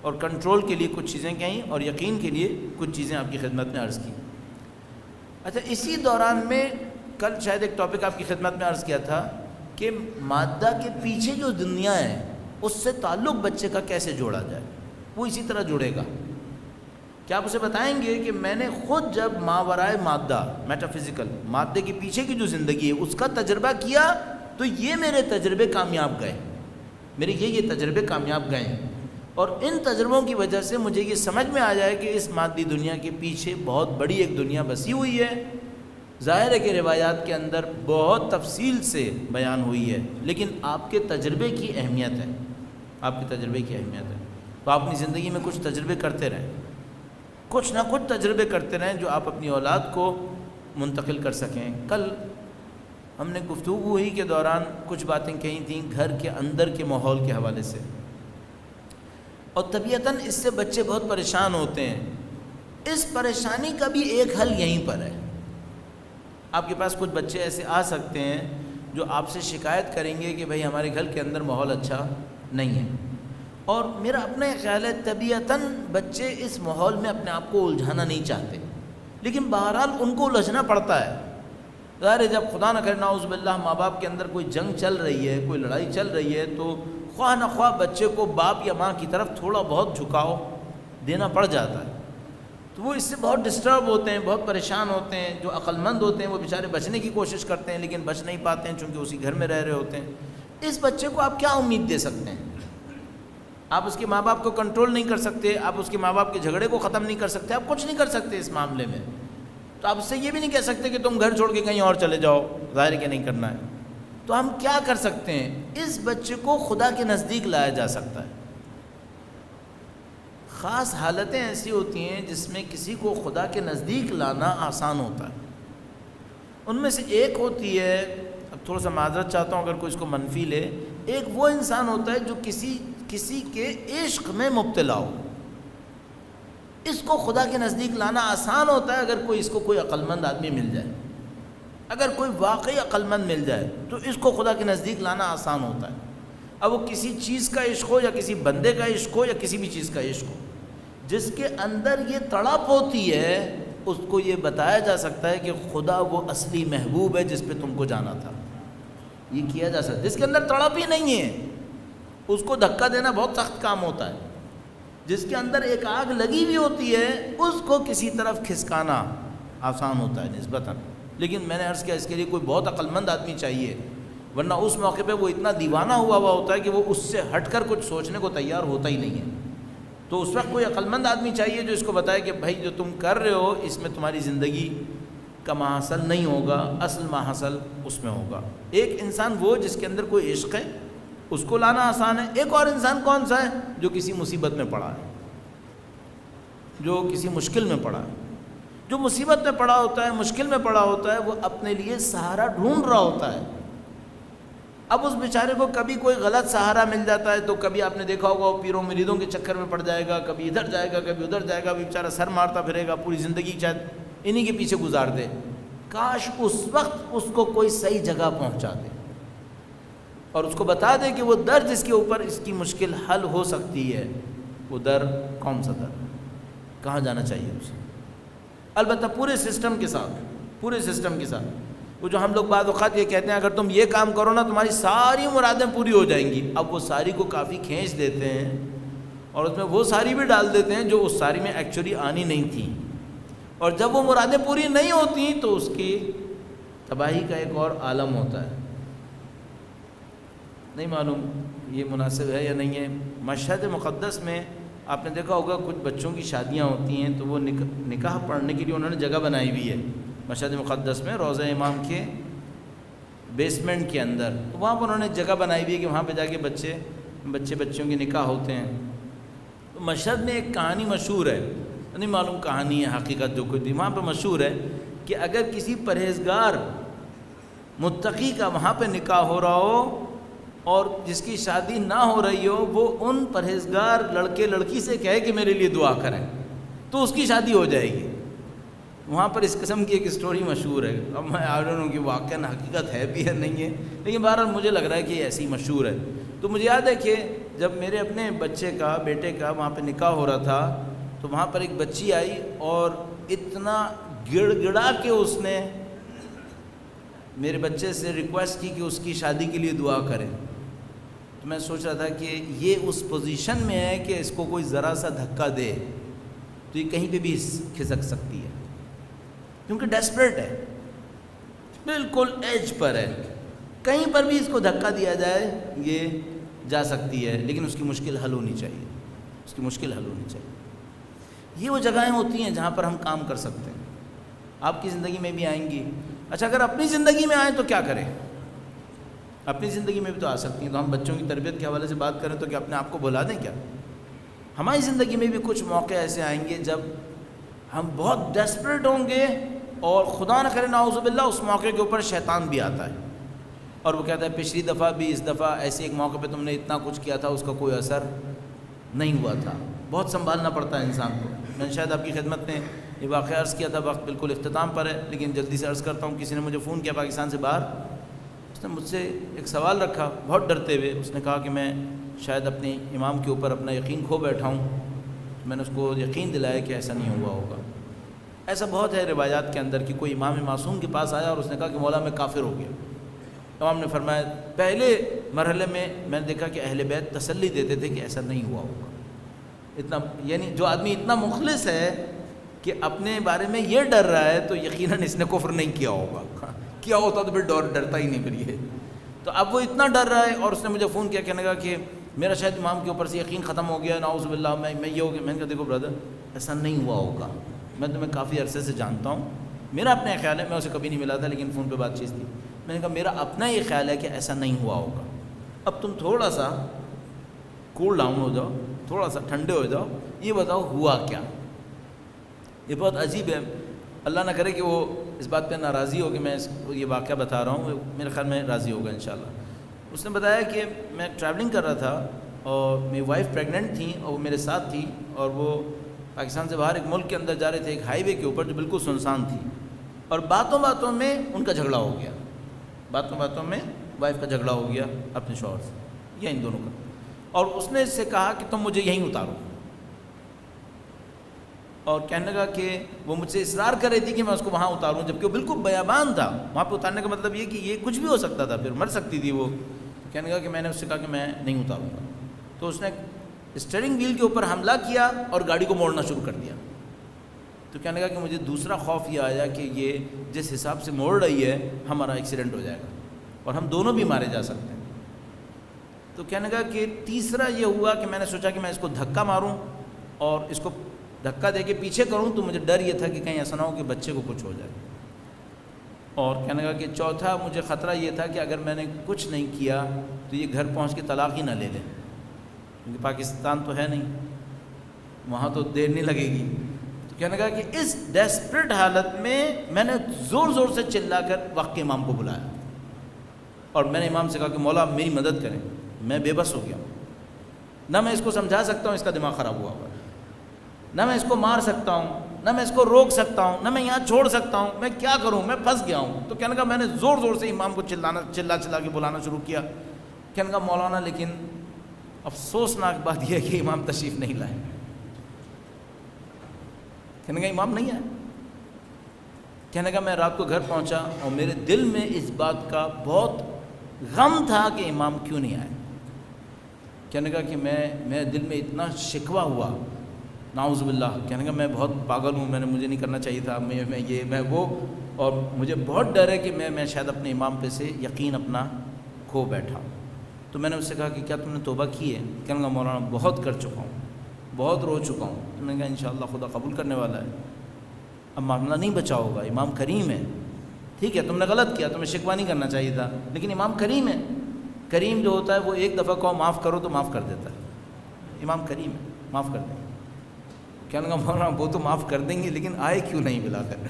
اور کنٹرول کے لیے کچھ چیزیں کہیں اور یقین کے لیے کچھ چیزیں آپ کی خدمت میں عرض کی. اچھا اسی دوران میں کل شاید ایک ٹاپک آپ کی خدمت میں عرض کیا تھا کہ مادہ کے پیچھے جو دنیا ہے اس سے تعلق بچے کا کیسے جوڑا جائے. وہ اسی طرح جڑے گا. کیا آپ اسے بتائیں گے کہ میں نے خود جب ماورائے مادہ میٹافزیکل مادے کے پیچھے کی جو زندگی ہے اس کا تجربہ کیا تو یہ میرے تجربے کامیاب گئے، میرے یہ تجربے کامیاب گئے ہیں. اور ان تجربوں کی وجہ سے مجھے یہ سمجھ میں آ جائے کہ اس مادی دنیا کے پیچھے بہت بڑی ایک دنیا بسی ہوئی ہے. ظاہر ہے کہ روایات کے اندر بہت تفصیل سے بیان ہوئی ہے، لیکن آپ کے تجربے کی اہمیت ہے، آپ کے تجربے کی اہمیت ہے. تو آپ اپنی زندگی میں کچھ تجربے کرتے رہیں، کچھ نہ کچھ تجربے کرتے رہیں جو آپ اپنی اولاد کو منتقل کر سکیں. کل ہم نے گفتگو ہی کے دوران کچھ باتیں کہی تھیں گھر کے اندر کے ماحول کے حوالے سے، اور طبیعتاً اس سے بچے بہت پریشان ہوتے ہیں. اس پریشانی کا بھی ایک حل یہیں پر ہے. آپ کے پاس کچھ بچے ایسے آ سکتے ہیں جو آپ سے شکایت کریں گے کہ بھائی ہمارے گھر کے اندر ماحول اچھا نہیں ہے، اور میرا اپنا خیال ہے طبیعتاً بچے اس ماحول میں اپنے آپ کو الجھانا نہیں چاہتے، لیکن بہرحال ان کو الجھنا پڑتا ہے۔ ظاہر ہے جب خدا نہ کرے نعوذ باللہ ماں باپ کے اندر کوئی جنگ چل رہی ہے، کوئی لڑائی چل رہی ہے، تو خواہ نہ خواہ بچے کو باپ یا ماں کی طرف تھوڑا بہت جھکاؤ دینا پڑ جاتا ہے، تو وہ اس سے بہت ڈسٹرب ہوتے ہیں، بہت پریشان ہوتے ہیں۔ جو عقل مند ہوتے ہیں وہ بیچارے بچنے کی کوشش کرتے ہیں لیکن بچ نہیں پاتے ہیں چونکہ اسی گھر میں رہ رہے ہوتے ہیں۔ اس بچے کو آپ کیا امید دے سکتے ہیں؟ آپ اس کے ماں باپ کو کنٹرول نہیں کر سکتے، آپ اس کے ماں باپ کے جھگڑے کو ختم نہیں کر سکتے، آپ کچھ نہیں کر سکتے اس معاملے میں، تو آپ اس سے یہ بھی نہیں کہہ سکتے کہ تم گھر چھوڑ کے کہیں اور چلے جاؤ، ظاہر ہے کہ نہیں کرنا ہے۔ تو ہم کیا کر سکتے ہیں؟ اس بچے کو خدا کے نزدیک لایا جا سکتا ہے۔ خاص حالتیں ایسی ہوتی ہیں جس میں کسی کو خدا کے نزدیک لانا آسان ہوتا ہے، ان میں سے ایک ہوتی ہے، اب تھوڑا سا معذرت چاہتا ہوں اگر کوئی اس کو منفی لے، ایک وہ انسان ہوتا ہے جو کسی کے عشق میں مبتلا ہو۔ اس کو خدا کے نزدیک لانا آسان ہوتا ہے اگر اس کو کوئی عقل مند آدمی مل جائے، اگر کوئی واقعی عقل مند مل جائے تو اس کو خدا کے نزدیک لانا آسان ہوتا ہے۔ اب وہ کسی چیز کا عشق ہو یا کسی بندے کا عشق ہو یا کسی بھی چیز کا عشق ہو، جس کے اندر یہ تڑپ ہوتی ہے اس کو یہ بتایا جا سکتا ہے کہ خدا وہ اصلی محبوب ہے جس پہ تم کو جانا تھا، یہ کیا جا سکتا ہے۔ جس کے اندر تڑپ ہی نہیں ہے اس کو دھکا دینا بہت سخت کام ہوتا ہے، جس کے اندر ایک آگ لگی ہوئی ہوتی ہے اس کو کسی طرف کھسکانا آسان ہوتا ہے نسبتاً، لیکن میں نے عرض کیا اس کے لیے کوئی بہت عقل مند آدمی چاہیے، ورنہ اس موقع پہ وہ اتنا دیوانہ ہوا ہوتا ہے کہ وہ اس سے ہٹ کر کچھ سوچنے کو تیار ہوتا ہی نہیں ہے۔ تو اس وقت کوئی عقل مند آدمی چاہیے جو اس کو بتائے کہ بھائی جو تم کر رہے ہو اس میں تمہاری زندگی کا ماحصل نہیں ہوگا، اصل ماحصل اس میں ہوگا۔ ایک انسان وہ جس کے اندر کوئی عشق ہے، اس کو لانا آسان ہے۔ ایک اور انسان کون سا ہے؟ جو کسی مصیبت میں پڑا ہے، جو کسی مشکل میں پڑا ہے۔ جو مصیبت میں پڑا ہوتا ہے، مشکل میں پڑا ہوتا ہے، وہ اپنے لیے سہارا ڈھونڈ رہا ہوتا ہے۔ اب اس بیچارے کو کبھی کوئی غلط سہارا مل جاتا ہے تو کبھی آپ نے دیکھا ہوگا وہ پیروں مریدوں کے چکر میں پڑ جائے گا، کبھی ادھر جائے گا کبھی ادھر جائے گا، بیچارہ سر مارتا پھرے گا، پوری زندگی شاید انہی کے پیچھے گزار دے۔ کاش اس وقت اس کو کوئی صحیح جگہ پہنچا دے اور اس کو بتا دے کہ وہ در جس کے اوپر اس کی مشکل حل ہو سکتی ہے، وہ در کون سا در، کہاں جانا چاہیے اسے۔ البتہ پورے سسٹم کے ساتھ وہ جو ہم لوگ بعض اوقات یہ کہتے ہیں اگر تم یہ کام کرو نا تمہاری ساری مرادیں پوری ہو جائیں گی، اب وہ ساری کو کافی کھینچ دیتے ہیں اور اس میں وہ ساری بھی ڈال دیتے ہیں جو اس ساری میں ایکچولی آنی نہیں تھی، اور جب وہ مرادیں پوری نہیں ہوتی تو اس کی تباہی کا ایک اور عالم ہوتا ہے۔ نہیں معلوم یہ مناسب ہے یا نہیں ہے۔ مشہد مقدس میں آپ نے دیکھا ہوگا کچھ بچوں کی شادیاں ہوتی ہیں تو وہ نکاح پڑھنے کے لیے انہوں نے جگہ بنائی ہوئی ہے مشہد مقدس میں، روضہ امام کے بیسمنٹ کے اندر، تو وہاں پر انہوں نے جگہ بنائی ہوئی ہے کہ وہاں پہ جا کے بچیوں کے نکاح ہوتے ہیں۔ تو مشہد میں ایک کہانی مشہور ہے، نہیں معلوم کہانی ہے حقیقت جو کچھ بھی، وہاں پہ مشہور ہے کہ اگر کسی پرہیزگار متقی کا وہاں پہ نکاح ہو رہا ہو اور جس کی شادی نہ ہو رہی ہو، وہ ان پرہیزگار لڑکے لڑکی سے کہے کہ میرے لیے دعا کریں تو اس کی شادی ہو جائے گی۔ وہاں پر اس قسم کی ایک سٹوری مشہور ہے، اب میں آئی ہوں کہ واقعاً حقیقت ہے بھی ہے نہیں ہے، لیکن بہرحال مجھے لگ رہا ہے کہ یہ ایسی مشہور ہے۔ تو مجھے یاد ہے کہ جب میرے اپنے بیٹے کا وہاں پہ نکاح ہو رہا تھا تو وہاں پر ایک بچی آئی اور اتنا گڑ گڑا کے اس نے میرے بچے سے ریکویسٹ کی کہ اس کی شادی کے لیے دعا کریں۔ تو میں سوچ رہا تھا کہ یہ اس پوزیشن میں ہے کہ اس کو کوئی ذرا سا دھکا دے تو یہ کہیں پہ بھی کھسک سکتی ہے، کیونکہ ڈیسپریٹ ہے، بالکل ایج پر ہے، کہیں پر بھی اس کو دھکا دیا جائے یہ جا سکتی ہے، لیکن اس کی مشکل حل ہونی چاہیے، یہ وہ جگہیں ہوتی ہیں جہاں پر ہم کام کر سکتے ہیں۔ آپ کی زندگی میں بھی آئیں گی۔ اچھا اگر اپنی زندگی میں آئیں تو کیا کریں؟ اپنی زندگی میں بھی تو آ سکتی ہیں، تو ہم بچوں کی تربیت کے حوالے سے بات کریں تو کیا اپنے آپ کو بھلا دیں کیا؟ ہماری زندگی میں بھی کچھ موقع ایسے آئیں گے جب ہم بہت ڈیسپریٹ ہوں گے اور خدا نہ کرے نعوذ باللہ اس موقع کے اوپر شیطان بھی آتا ہے اور وہ کہتا ہے پچھلی دفعہ بھی اس دفعہ ایسے ایک موقع پہ تم نے اتنا کچھ کیا تھا، اس کا کوئی اثر نہیں ہوا تھا۔ بہت سنبھالنا پڑتا ہے انسان کو۔ میں نے شاید آپ کی خدمت میں یہ واقعہ عرض کیا تھا، وقت بالکل اختتام پر ہے لیکن جلدی سے عرض کرتا ہوں. کسی نے مجھے فون کیا پاکستان سے باہر، اس نے مجھ سے ایک سوال رکھا بہت ڈرتے ہوئے. اس نے کہا کہ میں شاید اپنے امام کے اوپر اپنا یقین کھو بیٹھا ہوں. میں نے اس کو یقین دلایا کہ ایسا نہیں ہوا ہوگا. ایسا بہت ہے روایات کے اندر کہ کوئی امام معصوم کے پاس آیا اور اس نے کہا کہ مولا میں کافر ہو گیا. امام نے فرمایا پہلے مرحلے میں نے دیکھا کہ اہل بیت تسلی دیتے تھے کہ ایسا نہیں ہوا ہوگا. اتنا یعنی جو آدمی اتنا مخلص ہے کہ اپنے بارے میں یہ ڈر رہا ہے تو یقیناً اس نے کفر نہیں کیا ہوگا. کیا ہوتا تو پھر ڈرتا ہی نہیں پھر یہ. تو اب وہ اتنا ڈر رہا ہے اور اس نے مجھے فون کیا، کہنے لگا کہ میرا شاید امام کے اوپر سے یقین ختم ہو گیا، نعوذ باللہ میں یہ ہو گیا. میں نے کہا دیکھو برادر ایسا نہیں ہوا ہوگا، میں تمہیں کافی عرصے سے جانتا ہوں. میرا اپنا خیال ہے، میں اسے کبھی نہیں ملا تھا لیکن فون پہ بات چیت تھی. میں نے کہا میرا اپنا یہ خیال ہے کہ ایسا نہیں ہوا ہوگا. اب تم تھوڑا سا کول ڈاؤن ہو جاؤ، تھوڑا سا ٹھنڈے ہو جاؤ، یہ بتاؤ ہوا کیا. یہ بہت عجیب ہے. اللہ نہ کرے کہ وہ اس بات پہ ناراضی ہو کہ میں یہ واقعہ بتا رہا ہوں، میرے خیال میں راضی ہوگا انشاءاللہ. اس نے بتایا کہ میں ٹریولنگ کر رہا تھا اور میری وائف پریگننٹ تھیں اور وہ میرے ساتھ تھی اور وہ پاکستان سے باہر ایک ملک کے اندر جا رہے تھے، ایک ہائی وے کے اوپر جو بالکل سنسان تھی. اور باتوں باتوں میں ان کا جھگڑا ہو گیا، باتوں باتوں میں وائف کا جھگڑا ہو گیا اپنے شوہر سے یا ان دونوں کا. اور اس نے اس سے کہا کہ تم مجھے یہیں اتارو. اور کہنے لگا کہ وہ مجھ سے اصرار کر رہی تھی کہ میں اس کو وہاں اتاروں، جبکہ وہ بالکل بیابان تھا. وہاں پہ اتارنے کا مطلب یہ کہ یہ کچھ بھی ہو سکتا تھا، پھر مر سکتی تھی وہ. کہنے لگا کہ میں نے اس سے کہا کہ میں نہیں اتاروں گا. تو اس نے اسٹیئرنگ ویل کے اوپر حملہ کیا اور گاڑی کو موڑنا شروع کر دیا. تو کہنے لگا کہ مجھے دوسرا خوف یہ آیا کہ یہ جس حساب سے موڑ رہی ہے ہمارا ایکسیڈنٹ ہو جائے گا اور ہم دونوں بھی مارے جا سکتے ہیں. تو کہنے لگا کہ تیسرا یہ ہوا کہ میں نے سوچا کہ میں اس کو دھکا ماروں اور اس کو دھکا دے کے پیچھے کروں. تو مجھے ڈر یہ تھا کہ کہیں ایسا نہ ہو کہ بچے کو کچھ ہو جائے. اور کہنے لگا کہ چوتھا مجھے خطرہ یہ تھا کہ اگر میں نے کچھ نہیں کیا تو یہ گھر پہنچ کے طلاق ہی نہ لے لیں، کیونکہ پاکستان تو ہے نہیں، وہاں تو دیر نہیں لگے گی. تو کہنے لگا کہ اس ڈیسپریٹ حالت میں نے زور زور سے چلا کر وقت کے امام کو بلایا اور میں نے امام سے کہا کہ مولا میری مدد کریں، میں بے بس ہو گیا ہوں. نہ میں اس کو سمجھا سکتا ہوں، اس کا دماغ خراب ہوا ہوا ہے، نہ میں اس کو مار سکتا ہوں، نہ میں اس کو روک سکتا ہوں، نہ میں یہاں چھوڑ سکتا ہوں. میں کیا کروں، میں پھنس گیا ہوں. تو کہنے لگا میں نے زور زور سے امام کو چلا کے بلانا شروع کیا. کہنے لگا مولانا لیکن افسوسناک بات یہ ہے کہ امام تشریف نہیں لائے. کہنے لگا امام نہیں آئے. کہنے لگا میں رات کو گھر پہنچا اور میرے دل میں اس بات کا بہت غم تھا کہ امام کیوں نہیں آئے. کہنے لگا کہ میرے دل میں اتنا شکوہ ہوا، نعوذ باللہ. کہنے لگا میں بہت پاگل ہوں، مجھے نہیں کرنا چاہیے تھا، میں وہ، اور مجھے بہت ڈر ہے کہ میں شاید اپنے امام پہ سے یقین اپنا کھو بیٹھا. تو میں نے اس سے کہا کہ کیا تم نے توبہ کی ہے؟ کہنے لگا مولانا بہت کر چکا ہوں، بہت رو چکا ہوں. تو میں نے کہا انشاءاللہ خدا قبول کرنے والا ہے، اب معاملہ نہیں بچا ہوگا. امام کریم ہے، ٹھیک ہے تم نے غلط کیا، تمہیں شکوہ نہیں کرنا چاہیے تھا، لیکن امام کریم ہے. کریم جو ہوتا ہے وہ ایک دفعہ کہو معاف کرو تو معاف کر دیتا ہے. امام کریم ہے، معاف کر دیں. کہنے لگا مولانا وہ تو معاف کر دیں گے لیکن آئے کیوں نہیں بلا کر؟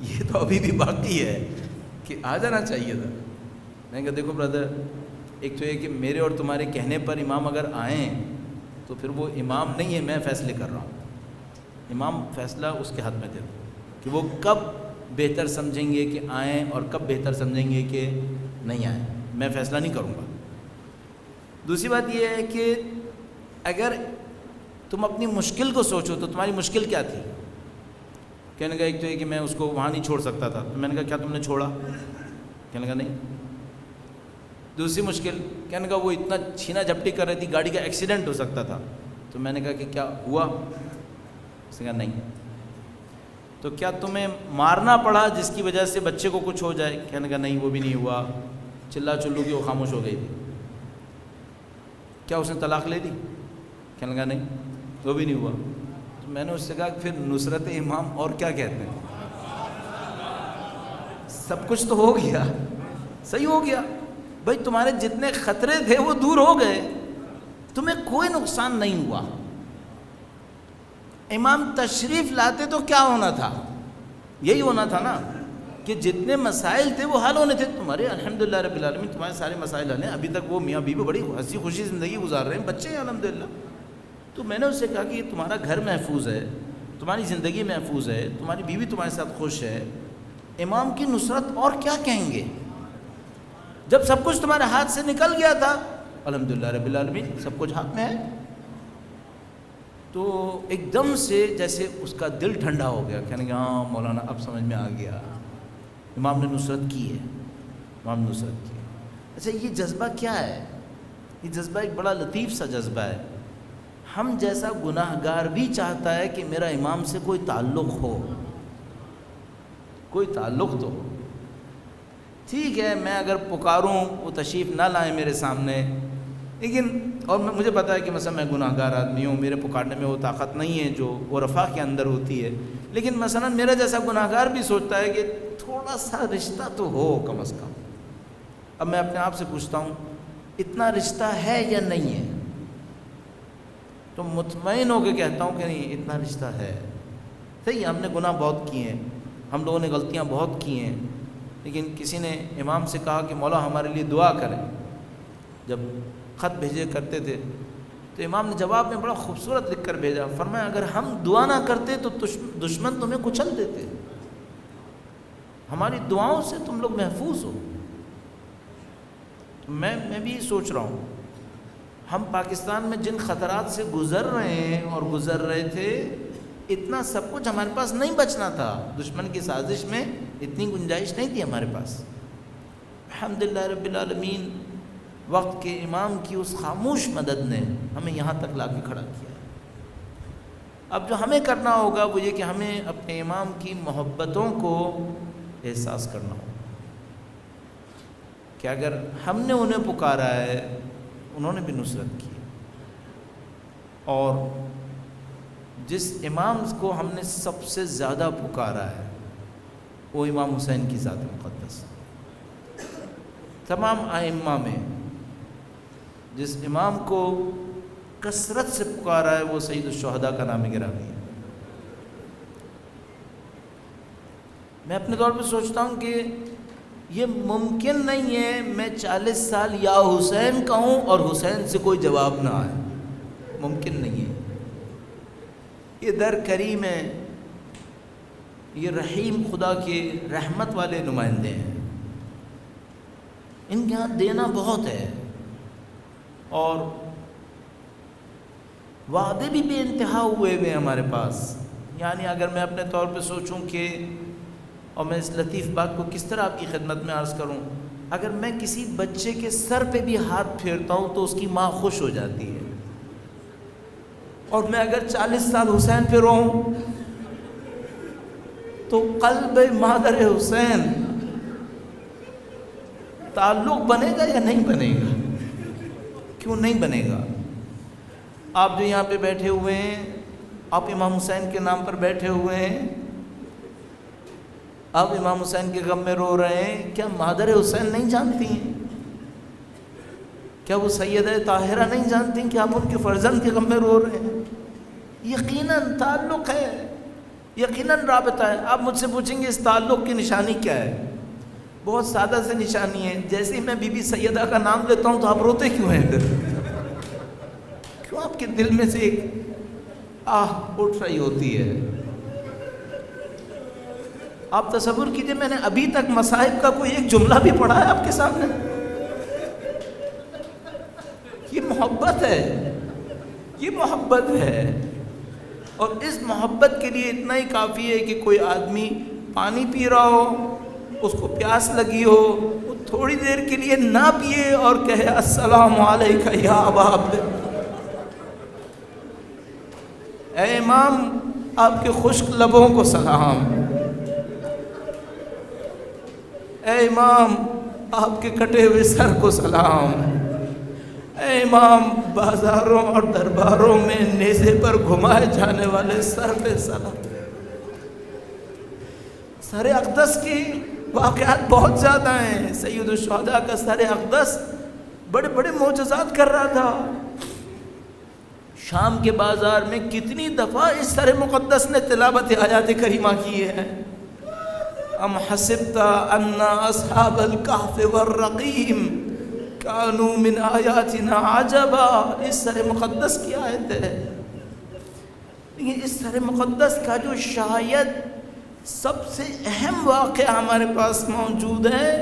یہ تو ابھی بھی باقی ہے کہ آ جانا چاہیے تھا. میں نے کہا دیکھو برادر، ایک تو یہ کہ میرے اور تمہارے کہنے پر امام اگر آئیں تو پھر وہ امام نہیں ہے، میں فیصلے کر رہا ہوں. امام فیصلہ اس کے ہاتھ میں دے دو کہ وہ کب بہتر سمجھیں گے کہ آئیں اور کب بہتر سمجھیں گے کہ نہیں آئیں. میں فیصلہ نہیں کروں گا. دوسری بات یہ ہے کہ اگر تم اپنی مشکل کو سوچو تو تمہاری مشکل کیا تھی؟ کہنے لگا ایک تو یہ کہ میں اس کو وہاں نہیں چھوڑ سکتا تھا. تو میں نے کہا کیا تم نے چھوڑا؟ کہنے لگا نہیں. دوسری مشکل، کہنے لگا وہ اتنا چھینا جھپٹی کر رہی تھی، گاڑی کا ایکسیڈنٹ ہو سکتا تھا. تو میں نے کہا کہ کیا ہوا؟ اس نے کہا نہیں. تو کیا تمہیں مارنا پڑا جس کی وجہ سے بچے کو کچھ ہو جائے؟ کہنے لگا نہیں وہ بھی نہیں ہوا. چلا چلو کی وہ خاموش ہو گئی تھی. کیا اس نے طلاق لے دی؟ کہنے لگا نہیں وہ بھی نہیں ہوا. تو میں نے اس سے کہا کہ پھر نصرت امام اور کیا کہتے ہیں؟ سب کچھ تو ہو گیا، صحیح ہو گیا بھائی. تمہارے جتنے خطرے تھے وہ دور ہو گئے، تمہیں کوئی نقصان نہیں ہوا. امام تشریف لاتے تو کیا ہونا تھا؟ یہی ہونا تھا نا کہ جتنے مسائل تھے وہ حل ہونے تھے. تمہارے الحمدللہ رب العالمین تمہارے سارے مسائل حل ہیں. ابھی تک وہ میاں بیوی بڑی ہنسی خوشی زندگی گزار رہے ہیں، بچے ہیں الحمدللہ. تو میں نے اس سے کہا کہ تمہارا گھر محفوظ ہے، تمہاری زندگی محفوظ ہے، تمہاری بیوی تمہارے ساتھ خوش ہے، امام کی نصرت اور کیا کہیں گے؟ جب سب کچھ تمہارے ہاتھ سے نکل گیا تھا، الحمدللہ رب العالمین سب کچھ ہاتھ میں ہے، تو ایک دم سے جیسے اس کا دل ٹھنڈا ہو گیا، کہنے کہ ہاں مولانا اب سمجھ میں آ گیا، امام نے نصرت کی ہے، امام نے نصرت کی ہے۔ اچھا یہ جذبہ کیا ہے؟ یہ جذبہ ایک بڑا لطیف سا جذبہ ہے۔ ہم جیسا گناہ گار بھی چاہتا ہے کہ میرا امام سے کوئی تعلق ہو، کوئی تعلق تو ہو۔ ٹھیک ہے میں اگر پکاروں وہ تشریف نہ لائیں میرے سامنے، لیکن اور مجھے پتہ ہے کہ مثلا میں گناہ گار آدمی ہوں، میرے پکارنے میں وہ طاقت نہیں ہے جو وہ رفع کے اندر ہوتی ہے، لیکن مثلا میرا جیسا گناہ گار بھی سوچتا ہے کہ تھوڑا سا رشتہ تو ہو کم از کم۔ اب میں اپنے آپ سے پوچھتا ہوں اتنا رشتہ ہے یا نہیں ہے؟ تو مطمئن ہو کے کہتا ہوں کہ نہیں اتنا رشتہ ہے۔ صحیح ہم نے گناہ بہت کیے ہیں، ہم لوگوں نے غلطیاں بہت کی ہیں، لیکن کسی نے امام سے کہا کہ مولا ہمارے لیے دعا کریں، جب خط بھیجے کرتے تھے تو امام نے جواب میں بڑا خوبصورت لکھ کر بھیجا، فرمایا اگر ہم دعا نہ کرتے تو دشمن تمہیں کچل دیتے، ہماری دعاؤں سے تم لوگ محفوظ ہو۔ میں بھی سوچ رہا ہوں ہم پاکستان میں جن خطرات سے گزر رہے ہیں اور گزر رہے تھے، اتنا سب کچھ ہمارے پاس نہیں بچنا تھا، دشمن کی سازش میں اتنی گنجائش نہیں تھی ہمارے پاس۔ الحمدللہ رب العالمین وقت کے امام کی اس خاموش مدد نے ہمیں یہاں تک لا کے کھڑا کیا۔ اب جو ہمیں کرنا ہوگا وہ یہ کہ ہمیں اپنے امام کی محبتوں کو احساس کرنا ہوگا کہ اگر ہم نے انہیں پکارا ہے انہوں نے بھی نصرت کی، اور جس امام کو ہم نے سب سے زیادہ پکارا ہے وہ امام حسین کی ذات مقدس۔ تمام ائمہ میں جس امام کو کثرت سے پکارا ہے وہ سید الشہداء کا نام گرامی ہے۔ میں اپنے طور پہ سوچتا ہوں کہ یہ ممکن نہیں ہے میں 40 سال یا حسین کہوں اور حسین سے کوئی جواب نہ آئے، ممکن نہیں ہے۔ یہ در کریم ہے، یہ رحیم خدا کے رحمت والے نمائندے ہیں، ان کے ہاں دینا بہت ہے، اور وعدے بھی بے انتہا ہوئے ہوئے ہمارے پاس۔ یعنی اگر میں اپنے طور پہ سوچوں کہ، اور میں اس لطیف بات کو کس طرح آپ کی خدمت میں عرض کروں، اگر میں کسی بچے کے سر پہ بھی ہاتھ پھیرتا ہوں تو اس کی ماں خوش ہو جاتی ہے، اور میں اگر 40 سال حسین پہ رہوں تو قلب مادر حسین تعلق بنے گا یا نہیں بنے گا؟ کیوں نہیں بنے گا؟ آپ جو یہاں پہ بیٹھے ہوئے ہیں، آپ امام حسین کے نام پر بیٹھے ہوئے ہیں، آپ امام حسین کے غم میں رو رہے ہیں، کیا مادر حسین نہیں جانتی ہیں؟ کیا وہ سیدہ طاہرہ نہیں جانتی کہ آپ ان کے فرزند کے غم میں رو رہے ہیں؟ یقیناً تعلق ہے، یقیناً رابطہ ہے۔ آپ مجھ سے پوچھیں گے اس تعلق کی نشانی کیا ہے؟ بہت سادہ سے نشانی ہے، جیسے ہی میں بی بی سیدہ کا نام لیتا ہوں تو آپ روتے کیوں ہیں پھر؟ کیوں آپ کے دل میں سے ایک آہ اٹھ رہی ہوتی ہے؟ آپ تصور کیجئے میں نے ابھی تک مصائب کا کوئی ایک جملہ بھی پڑھا ہے آپ کے سامنے؟ یہ محبت ہے، یہ محبت ہے، اور اس محبت کے لیے اتنا ہی کافی ہے کہ کوئی آدمی پانی پی رہا ہو، اس کو پیاس لگی ہو، وہ تھوڑی دیر کے لیے نہ پیے اور کہے السلام علیکہ یا ابا عبد، اے امام آپ کے خشک لبوں کو سلام، اے امام آپ کے کٹے ہوئے سر کو سلام، اے امام بازاروں اور درباروں میں نیزے پر گھمائے جانے والے سر پہ سلام۔ سر اقدس کی واقعات بہت زیادہ ہیں، سید الشہداء کا سر اقدس بڑے بڑے معجزات کر رہا تھا۔ شام کے بازار میں کتنی دفعہ اس سر مقدس نے تلاوت آیات کریمہ کی ہے۔ ام حسبت ان اصحاب الکہف والرقیم کانوا من آیاتنا عجبا، اس سر مقدس کی آیت ہے۔ لیکن اس سر مقدس کا جو شاید سب سے اہم واقعہ ہمارے پاس موجود ہے،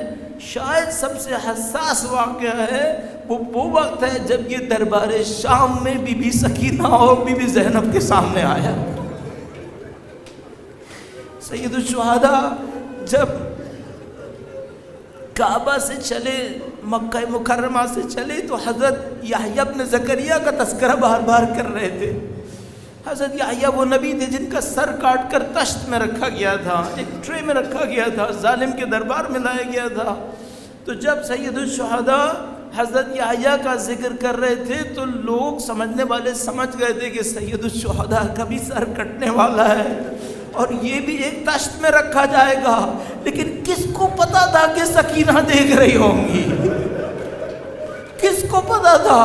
شاید سب سے حساس واقعہ ہے، وہ وقت ہے جب یہ دربار شام میں بی بی سکینہ اور بی بی زینب کے سامنے آیا۔ سید الشہداء جب کعبہ سے چلے، مکہ مکرمہ سے چلے، تو حضرت یحییٰ ابن زکریہ کا تذکرہ بار بار کر رہے تھے۔ حضرت یحییٰ وہ نبی تھے جن کا سر کاٹ کر تشت میں رکھا گیا تھا، ایک ٹرے میں رکھا گیا تھا، ظالم کے دربار میں لایا گیا تھا۔ تو جب سید الشہداء حضرت یحییٰ کا ذکر کر رہے تھے تو لوگ سمجھنے والے سمجھ گئے تھے کہ سید الشہداء کا بھی سر کٹنے والا ہے اور یہ بھی ایک تشت میں رکھا جائے گا۔ لیکن کس کو پتا تھا کہ سکینہ دیکھ رہی ہوں گی؟ کس کو پتا تھا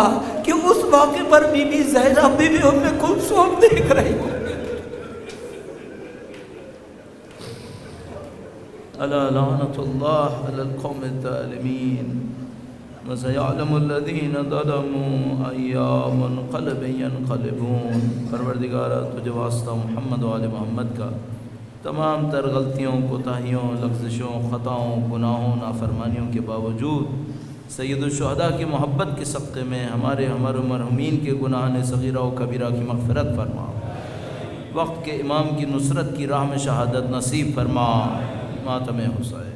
کہ اس موقع پر بی بی زینب، بی بی ام کلثوم دیکھ رہی ہوں گی؟ الا لعنۃ اللہ علی القوم الظالمین وسيعلم الذين ظلموا أي منقلب ينقلبون۔ پروردگارہ تجھے واسطہ محمد و آل محمد کا تمام تر غلطیوں، کوتاہیوں، لغزشوں، خطاؤں، گناہوں، نافرمانیوں کے باوجود سید الشہداء کی محبت کے صدقے میں ہمارے مرحومین کے گناہ صغیرہ و کبیرہ کی مغفرت فرما، وقت کے امام کی نصرت کی راہ میں شہادت نصیب فرما، ماتم حسین۔